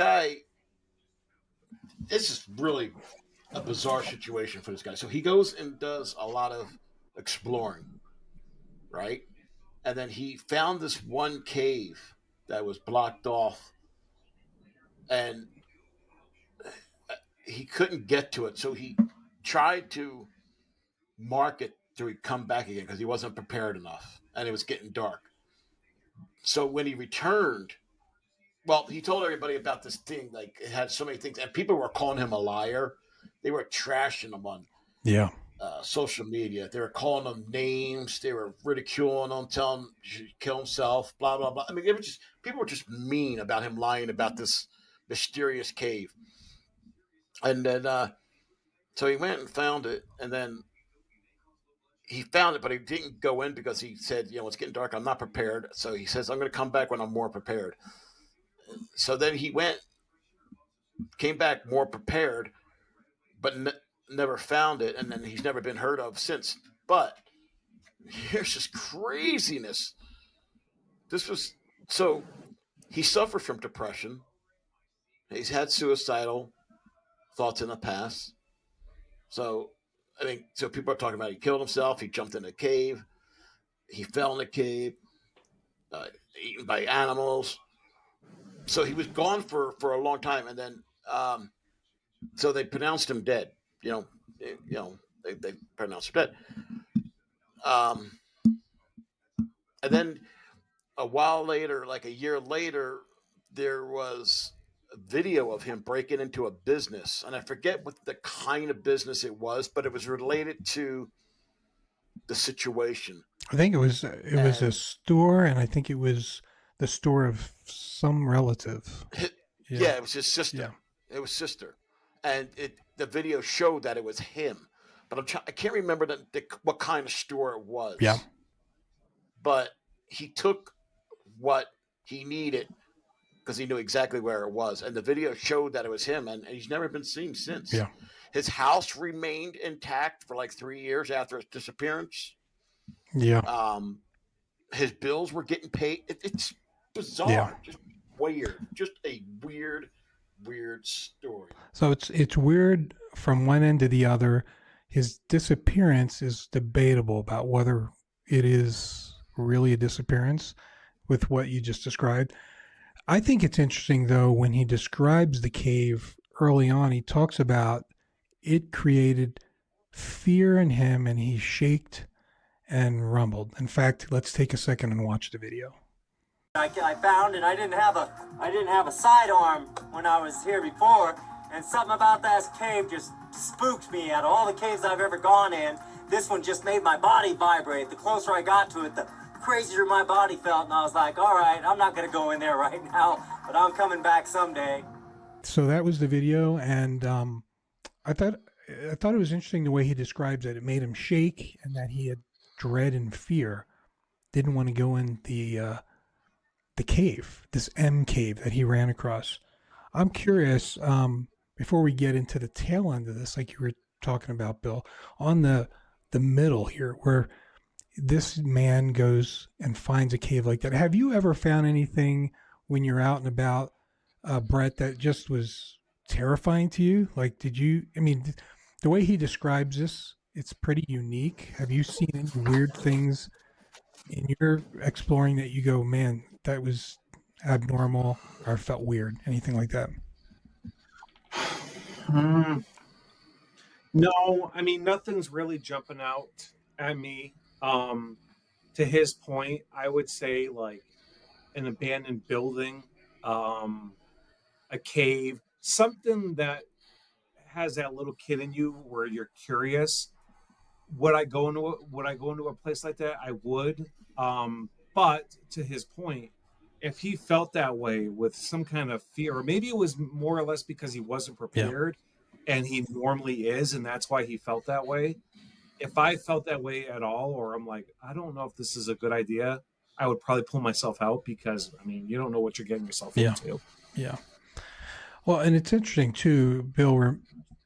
is really a bizarre situation for this guy. So he goes and does a lot of exploring, right? And then he found this one cave that was blocked off, and he couldn't get to it. So he tried to mark it till he'd come back again because he wasn't prepared enough, and it was getting dark. So when he returned, well, he told everybody about this thing. Like, it had so many things, and people were calling him a liar. They were trashing him on social media. They were calling him names. They were ridiculing him, telling him he should kill himself, blah, blah, blah. I mean, people were just mean about him lying about this mysterious cave. And then, so he went and found it, and then he found it, but he didn't go in because he said, it's getting dark. I'm not prepared. So he says, I'm going to come back when I'm more prepared. So then he came back more prepared, but never found it. And then he's never been heard of since. But here's this craziness. So he suffered from depression. He's had suicidal thoughts in the past. So, so people are talking about he killed himself. He jumped in a cave. He fell in a cave, eaten by animals. So he was gone for a long time. And then, so they pronounced him dead. They pronounced him dead. And then a while later, like a year later, there was a video of him breaking into a business, and I forget what the kind of business it was, but it was related to the situation. I think it was a store, and I think it was the store of some relative. Yeah, it was his sister. Yeah. It was sister, and the video showed that it was him, but I can't remember what kind of store it was. Yeah, but he took what he needed because he knew exactly where it was, and the video showed that it was him, and he's never been seen since. Yeah, his house remained intact for like 3 years after his disappearance. Yeah. His bills were getting paid. It's bizarre. Yeah. Just weird. Just a weird story. So it's weird from one end to the other. His disappearance is debatable about whether it is really a disappearance with what you just described. I think it's interesting, though, when he describes the cave early on, he talks about it created fear in him, and he shaked and rumbled. In fact, let's take a second and watch the video. I found, and I didn't have a sidearm when I was here before, and something about that cave just spooked me. Out of all the caves I've ever gone in, this one just made my body vibrate. The closer I got to it, the crazier my body felt, and I was like, all right, I'm not going to go in there right now, but I'm coming back someday. So that was the video, and I thought it was interesting the way he describes it. It made him shake, and that he had dread and fear. Didn't want to go in the cave, this M cave that he ran across. I'm curious, before we get into the tail end of this, like you were talking about, Bill, on the middle here, where this man goes and finds a cave like that. Have you ever found anything when you're out and about, Brett, that just was terrifying to you? Like, the way he describes this, it's pretty unique. Have you seen any weird things in your exploring that you go, man, that was abnormal or felt weird? Anything like that? No, nothing's really jumping out at me. To his point, I would say like an abandoned building, a cave, something that has that little kid in you where you're curious. Would I go into a place like that? I would. But to his point, if he felt that way with some kind of fear, or maybe it was more or less because he wasn't prepared, and he normally is, and that's why he felt that way. If I felt that way at all, or I'm like, I don't know if this is a good idea, I would probably pull myself out, because you don't know what you're getting yourself into. Yeah. Well, and it's interesting too, Bill.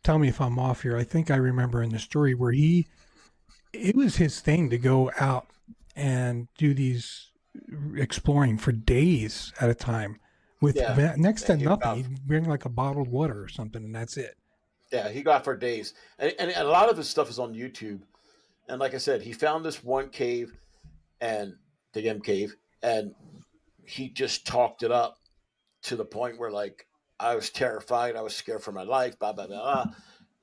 Tell me if I'm off here. I think I remember in the story where it was his thing to go out and do these exploring for days at a time with Yeah, next to he nothing. got, He'd bring like a bottled water or something, and that's it. yeah, he got for days, and a lot of his stuff is on YouTube. And like I said, he found this one cave and the M cave, and he just talked it up to the point where like I was terrified, I was scared for my life, blah blah blah,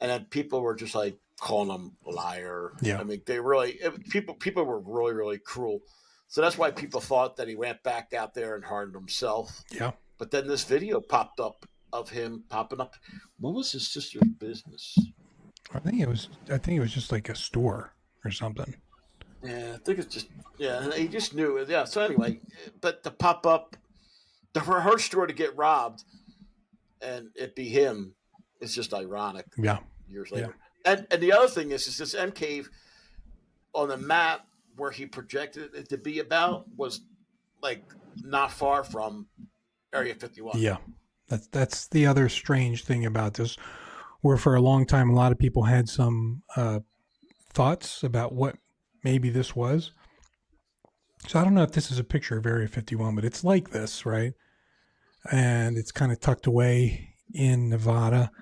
and then people were just like calling him a liar. Yeah. I mean, people were really really cruel. So that's why people thought that he went back out there and harmed himself. Yeah. But then this video popped up of him popping up. What was his sister's business? I think it was just like a store or something. Yeah, I think it's just yeah. He just knew it. Yeah. So anyway, but to pop up, for her store to get robbed, and it be him, is just ironic. Yeah. Years later, and the other thing is this M cave on the map where he projected it to be about was like not far from Area 51. Yeah. That's the other strange thing about this, where for a long time a lot of people had some thoughts about what maybe this was. So I don't know if this is a picture of Area 51, but it's like this, right? And it's kind of tucked away in Nevada,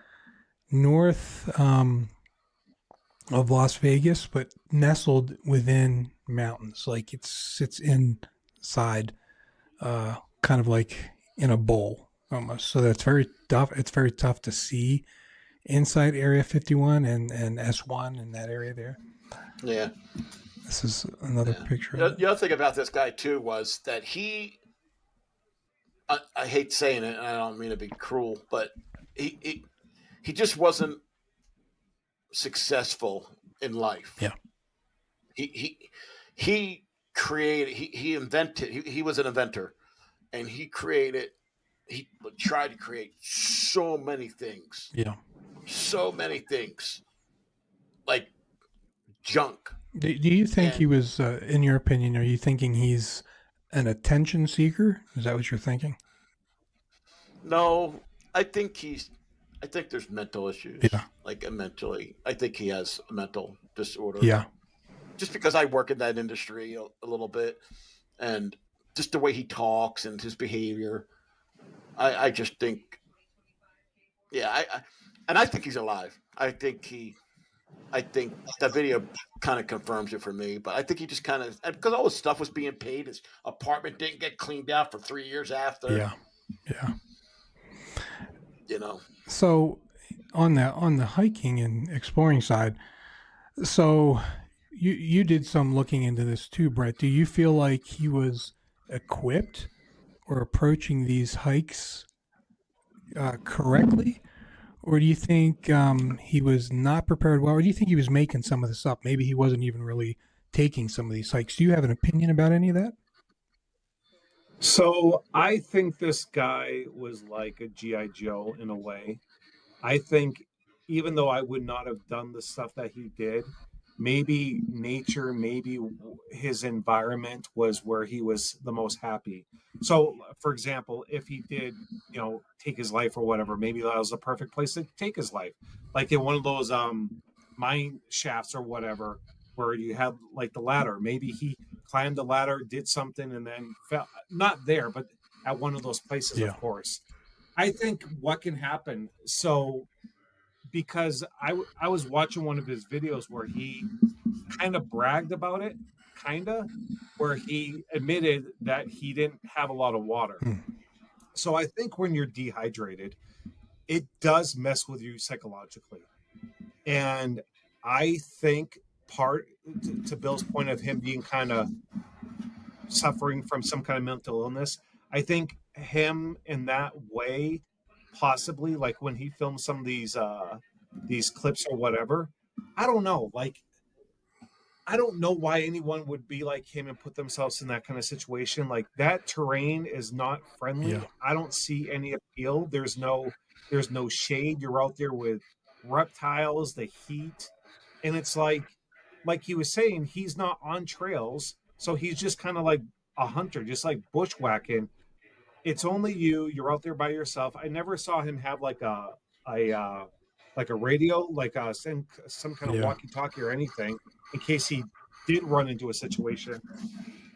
north of Las Vegas, but nestled within mountains. Like it sits inside, kind of like in a bowl almost. So that's very tough. It's very tough to see inside Area 51 and S1 in that area there. Yeah. This is another picture. The other thing about this guy too was that I hate saying it, and I don't mean to be cruel, but he just wasn't successful in life. Yeah. He created, he invented, he was an inventor, and he tried to create so many things. Yeah. So many things. Like junk. Do you think he was, in your opinion, are you thinking he's an attention seeker? Is that what you're thinking? No, I think there's mental issues. Yeah. Like mentally. I think he has a mental disorder. Yeah. Just because I work in that industry a little bit, and just the way he talks and his behavior, I just think, yeah, I think he's alive. I think that video kind of confirms it for me, but I think he just kind of, because all his stuff was being paid, his apartment didn't get cleaned out for 3 years after. Yeah. Yeah. You know. So on the hiking and exploring side, so you did some looking into this too, Brett. Do you feel like he was equipped or approaching these hikes correctly? Or do you think he was not prepared well? Or do you think he was making some of this up? Maybe he wasn't even really taking some of these hikes. Do you have an opinion about any of that? So I think this guy was like a G.I. Joe in a way. I think even though I would not have done the stuff that he did, maybe nature, maybe his environment was where he was the most happy. So, for example, if he did, take his life or whatever, maybe that was the perfect place to take his life. Like in one of those mine shafts or whatever, where you have like the ladder. Maybe he climbed the ladder, did something, and then fell. Not there, but at one of those places, Yeah. of course. I think what can happen. So, because I was watching one of his videos where he kind of bragged about it, where he admitted that he didn't have a lot of water. So I think when you're dehydrated, it does mess with you psychologically. And I think to Bill's point of him being kind of suffering from some kind of mental illness, I think him in that way, possibly like when he filmed some of these clips or whatever, I don't know. Like, I don't know why anyone would be like him and put themselves in that kind of situation. Like, that terrain is not friendly. Yeah. I don't see any appeal. There's no shade. You're out there with reptiles, the heat, and it's like he was saying, he's not on trails, so he's just kind of like a hunter, just like bushwhacking. it's only you. You're out there by yourself. I never saw him have like a radio, like some kind of Yeah. walkie-talkie or anything in case he did run into a situation.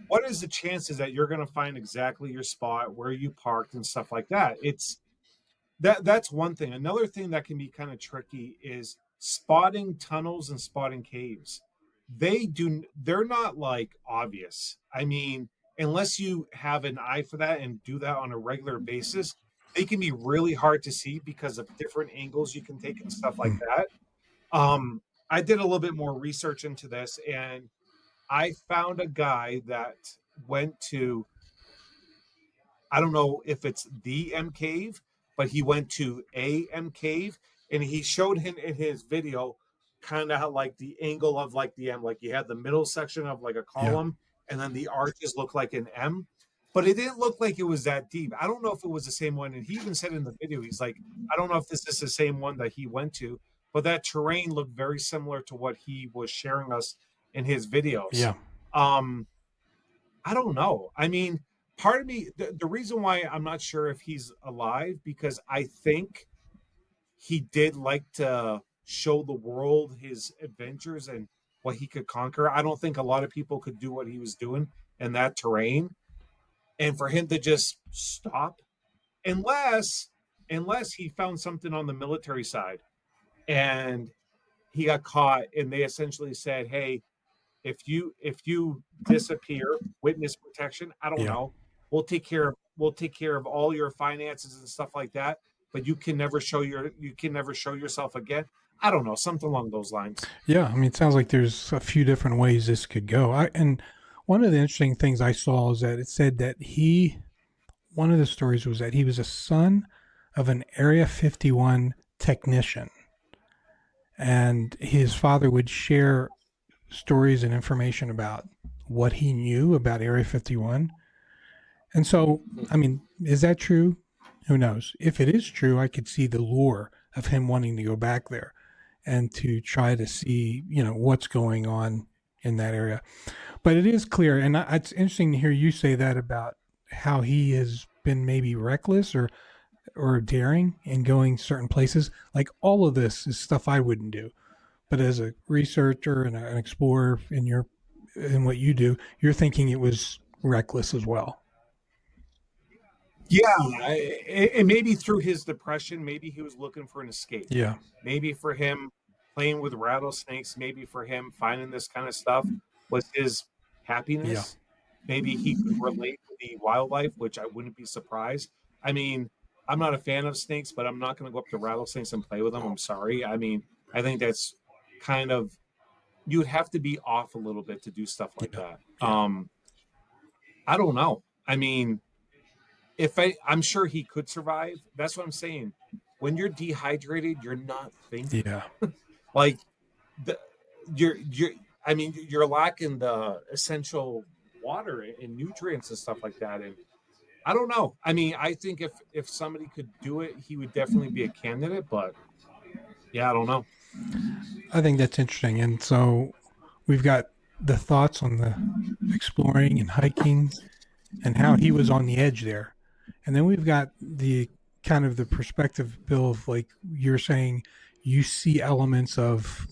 What is the chances that you're going to find exactly your spot where you parked and stuff like that? It's that's one thing. Another thing that can be kind of tricky is spotting tunnels and spotting caves. They're not like obvious. I mean, unless you have an eye for that and do that on a regular basis, they can be really hard to see because of different angles you can take and stuff like Mm. that. I did a little bit more research into this, and I found a guy that went to, I don't know if it's the M cave, but he went to a M cave, and he showed him in his video kind of like the angle of like the M, like you had the middle section of like a Yeah. column, and then the arches look like an M, but it didn't look like it was that deep. I don't know if it was the same one, and he even said in the video, he's like, I don't know if this is the same one that he went to, but that terrain looked very similar to what he was sharing us in his videos. Yeah. Um, I don't know. I mean, part of me, the reason why I'm not sure if he's alive, because I think he did like to show the world his adventures and what he could conquer. I don't think a lot of people could do what he was doing in that terrain. And for him to just stop, unless he found something on the military side and he got caught and they essentially said, hey, if you disappear, witness protection, I don't Yeah. know, we'll take care of all your finances and stuff like that, but you can never show yourself again. I don't know, something along those lines. Yeah. I mean, it sounds like there's a few different ways this could go. And one of the interesting things I saw is that it said that one of the stories was that he was a son of an Area 51 technician. And his father would share stories and information about what he knew about Area 51. And so, I mean, is that true? Who knows? If it is true, I could see the lure of him wanting to go back there and to try to see, what's going on in that area. But it is clear, and it's interesting to hear you say that about how he has been maybe reckless or daring in going certain places. Like all of this is stuff I wouldn't do. But as a researcher and an explorer in what you do, you're thinking it was reckless as well. Yeah, and maybe through his depression, maybe he was looking for an escape. Yeah. Maybe for him playing with rattlesnakes, maybe for him finding this kind of stuff was his happiness. Maybe he could relate to the wildlife, which I wouldn't be surprised. I mean, I'm not a fan of snakes, but I'm not going to go up to rattlesnakes and play with them. I'm sorry. I mean, I think that's kind of, you'd have to be off a little bit to do stuff like that. I don't know. I mean, I'm sure he could survive. That's what I'm saying. When you're dehydrated, you're not thinking. Yeah. Like you're I mean, you're lacking the essential water and nutrients and stuff like that. And I don't know. I mean, I think if somebody could do it, he would definitely be a candidate, but yeah, I don't know. I think that's interesting. And so we've got the thoughts on the exploring and hiking and how he was on the edge there. And then we've got the kind of the perspective, Bill, of like you're saying you see elements of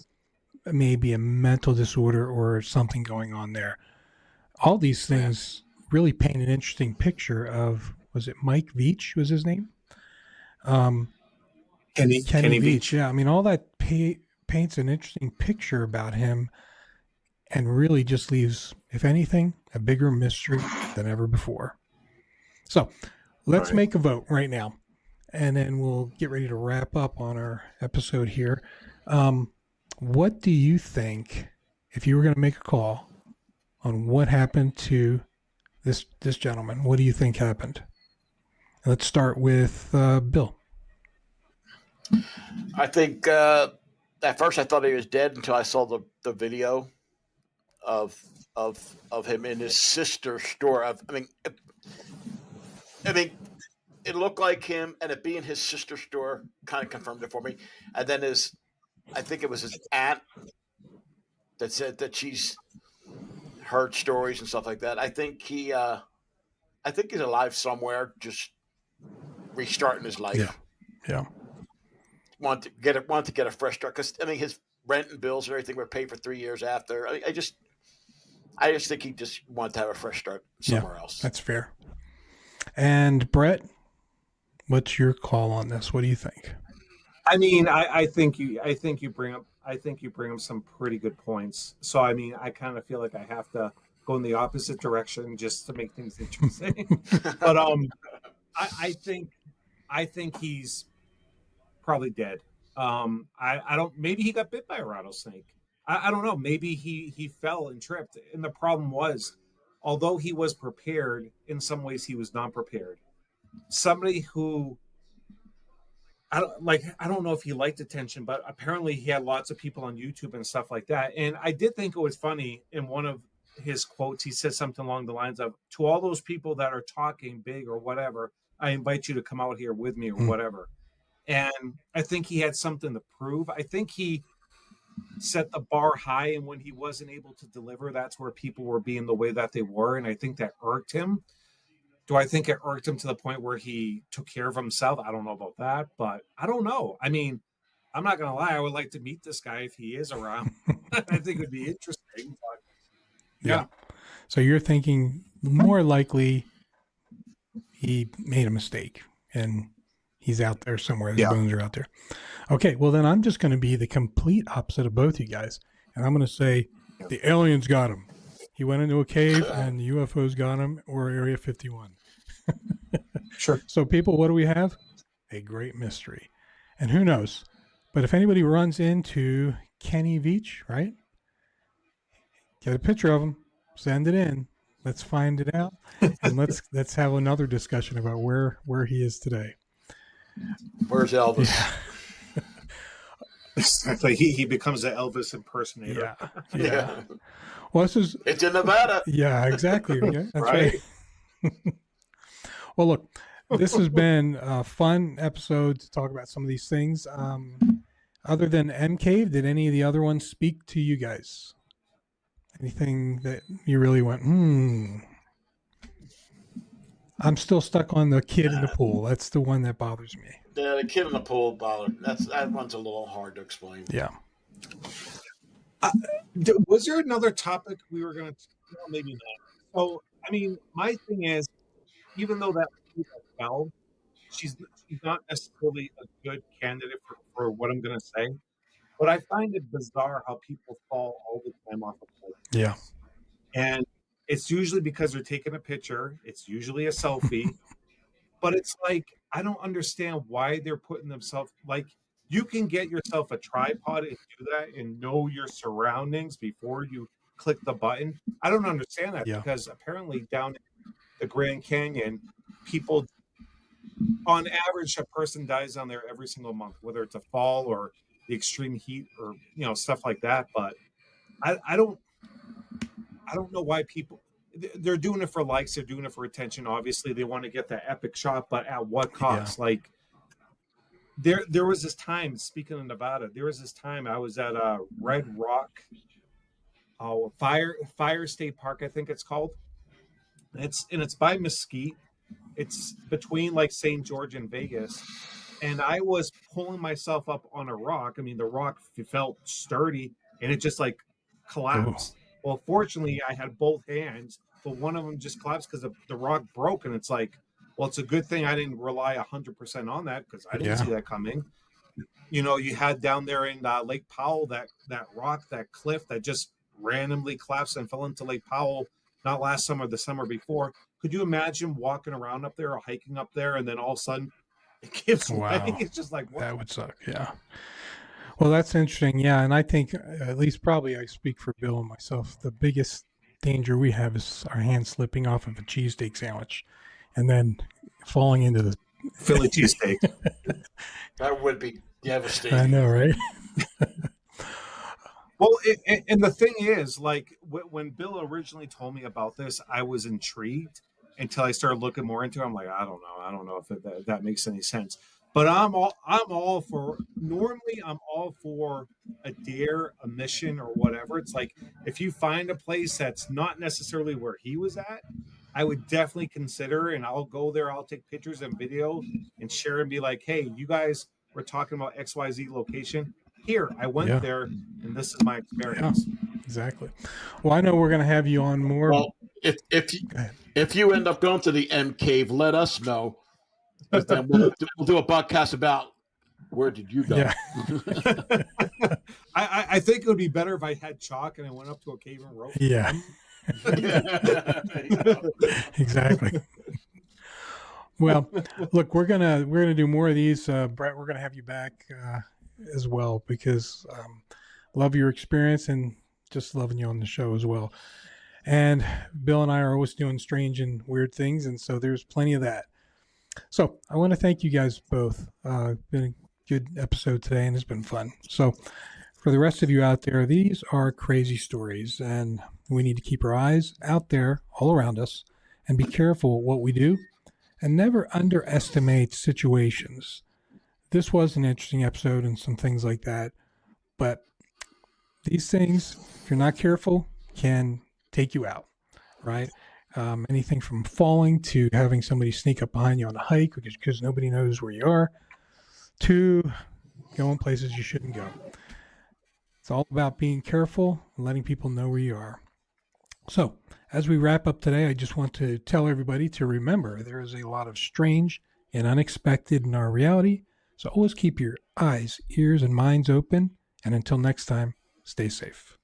maybe a mental disorder or something going on there. All these things really paint an interesting picture of, was it Mike Veach was his name? Kenny Veach. Yeah. I mean, all that paints an interesting picture about him and really just leaves, if anything, a bigger mystery than ever before. So let's make a vote right now, and then we'll get ready to wrap up on our episode here. What do you think, if you were going to make a call on what happened to this gentleman, what do you think happened? Let's start with Bill. I think at first I thought he was dead until I saw the video of him in his sister's store. I mean, it looked like him, and it being his sister's store kind of confirmed it for me. And then I think it was his aunt that said that she's heard stories and stuff like that. I think he I think he's alive somewhere, just restarting his life. Yeah. Want to get a fresh start, because I mean his rent and bills and everything were paid for 3 years after. I just think he just wanted to have a fresh start somewhere else. That's fair. And Brett, what's your call on this? What do you think? I mean, I think you bring up some pretty good points. So I mean, I kind of feel like I have to go in the opposite direction just to make things interesting. But I think he's probably dead. I don't. Maybe he got bit by a rattlesnake. I don't know. Maybe he fell and tripped. And the problem was, although he was prepared, in some ways he was not prepared. Somebody who I don't know if he liked attention, but apparently he had lots of people on YouTube and stuff like that. And I did think it was funny in one of his quotes, he said something along the lines of, "To all those people that are talking big or whatever, I invite you to come out here with me or whatever." And I think he had something to prove. I think he set the bar high, and when he wasn't able to deliver, that's where people were being the way that they were. And I think that irked him. Do I think it irked him to the point where he took care of himself? I don't know about that, but I don't know. I mean, I'm not going to lie. I would like to meet this guy if he is around. I think it would be interesting. But yeah. So you're thinking more likely he made a mistake and he's out there somewhere. The bones are out there. Okay, well then I'm just going to be the complete opposite of both you guys. And I'm going to say the aliens got him. He went into a cave and the UFOs got him, or Area 51. Sure. So people, what do we have? A great mystery. And who knows? But if anybody runs into Kenny Veach, right? Get a picture of him, send it in. Let's find it out. And let's have another discussion about where he is today. Where's Elvis? Exactly. He becomes an Elvis impersonator. Yeah. Well, it's in Nevada. Yeah, exactly. Yeah, that's right. Well, look, this has been a fun episode to talk about some of these things. Other than M Cave, did any of the other ones speak to you guys? Anything that you really went, I'm still stuck on the kid in the pool. That's the one that bothers me. Yeah, the kid in the pool bothered. That one's a little hard to explain. Yeah. Was there another topic we were going to? No, maybe not. So, I mean, my thing is, even though that fell, she's not necessarily a good candidate for what I'm going to say. But I find it bizarre how people fall all the time off of places. Yeah. And it's usually because they're taking a picture. It's usually a selfie. But it's like, I don't understand why they're putting themselves, like, you can get yourself a tripod and do that and know your surroundings before you click the button. I don't understand that because apparently down in the Grand Canyon, people, on average, a person dies down there every single month, whether it's a fall or the extreme heat or, stuff like that. But I don't know why people, they're doing it for likes. They're doing it for attention. Obviously they want to get that epic shot, but at what cost? Yeah. Like there was this time, speaking of Nevada, there was this time I was at a Red Rock, Fire State Park, I think it's called. It's by Mesquite. It's between like St. George and Vegas. And I was pulling myself up on a rock. I mean, the rock felt sturdy and it just like collapsed. Ooh. Well, fortunately, I had both hands, but one of them just collapsed because the rock broke. And it's like, well, it's a good thing I didn't rely 100% on that because I didn't see that coming. You had down there in Lake Powell, that rock, that cliff that just randomly collapsed and fell into Lake Powell, not last summer, the summer before. Could you imagine walking around up there or hiking up there and then all of a sudden it gives way? It's just like, what? That would suck. Yeah. Well, that's interesting. Yeah. And I think, at least probably I speak for Bill and myself, the biggest danger we have is our hand slipping off of a cheesesteak sandwich and then falling into the Philly cheesesteak. That would be devastating. I know, right? Well, and the thing is, like, when Bill originally told me about this, I was intrigued until I started looking more into it. I'm like, I don't know if that makes any sense. But I'm all for, normally I'm all for a dare, a mission or whatever. It's like, if you find a place that's not necessarily where he was at, I would definitely consider, and I'll go there. I'll take pictures and video and share and be like, hey, you guys were talking about XYZ location. Here, I went Yeah. there, and this is my experience. Exactly. Well, I know we're going to have you on more. Well, if you end up going to the M Cave, let us know. Then we'll do a podcast about where did you go. Yeah. I think it would be better if I had chalk and I went up to a cave and wrote. Yeah. Exactly. Well, look, we're gonna do more of these, Brett. We're gonna have you back as well, because love your experience and just loving you on the show as well. And Bill and I are always doing strange and weird things, and so there's plenty of that. So I want to thank you guys both. Been a good episode today, and it's been fun. So for the rest of you out there, these are crazy stories, and we need to keep our eyes out there all around us and be careful what we do and never underestimate situations. This was an interesting episode and some things like that, but these things, if you're not careful, can take you out, right? Anything from falling to having somebody sneak up behind you on a hike because nobody knows where you are, to going places you shouldn't go. It's all about being careful and letting people know where you are. So, as we wrap up today, I just want to tell everybody to remember there is a lot of strange and unexpected in our reality. So always keep your eyes, ears, and minds open. And until next time, stay safe.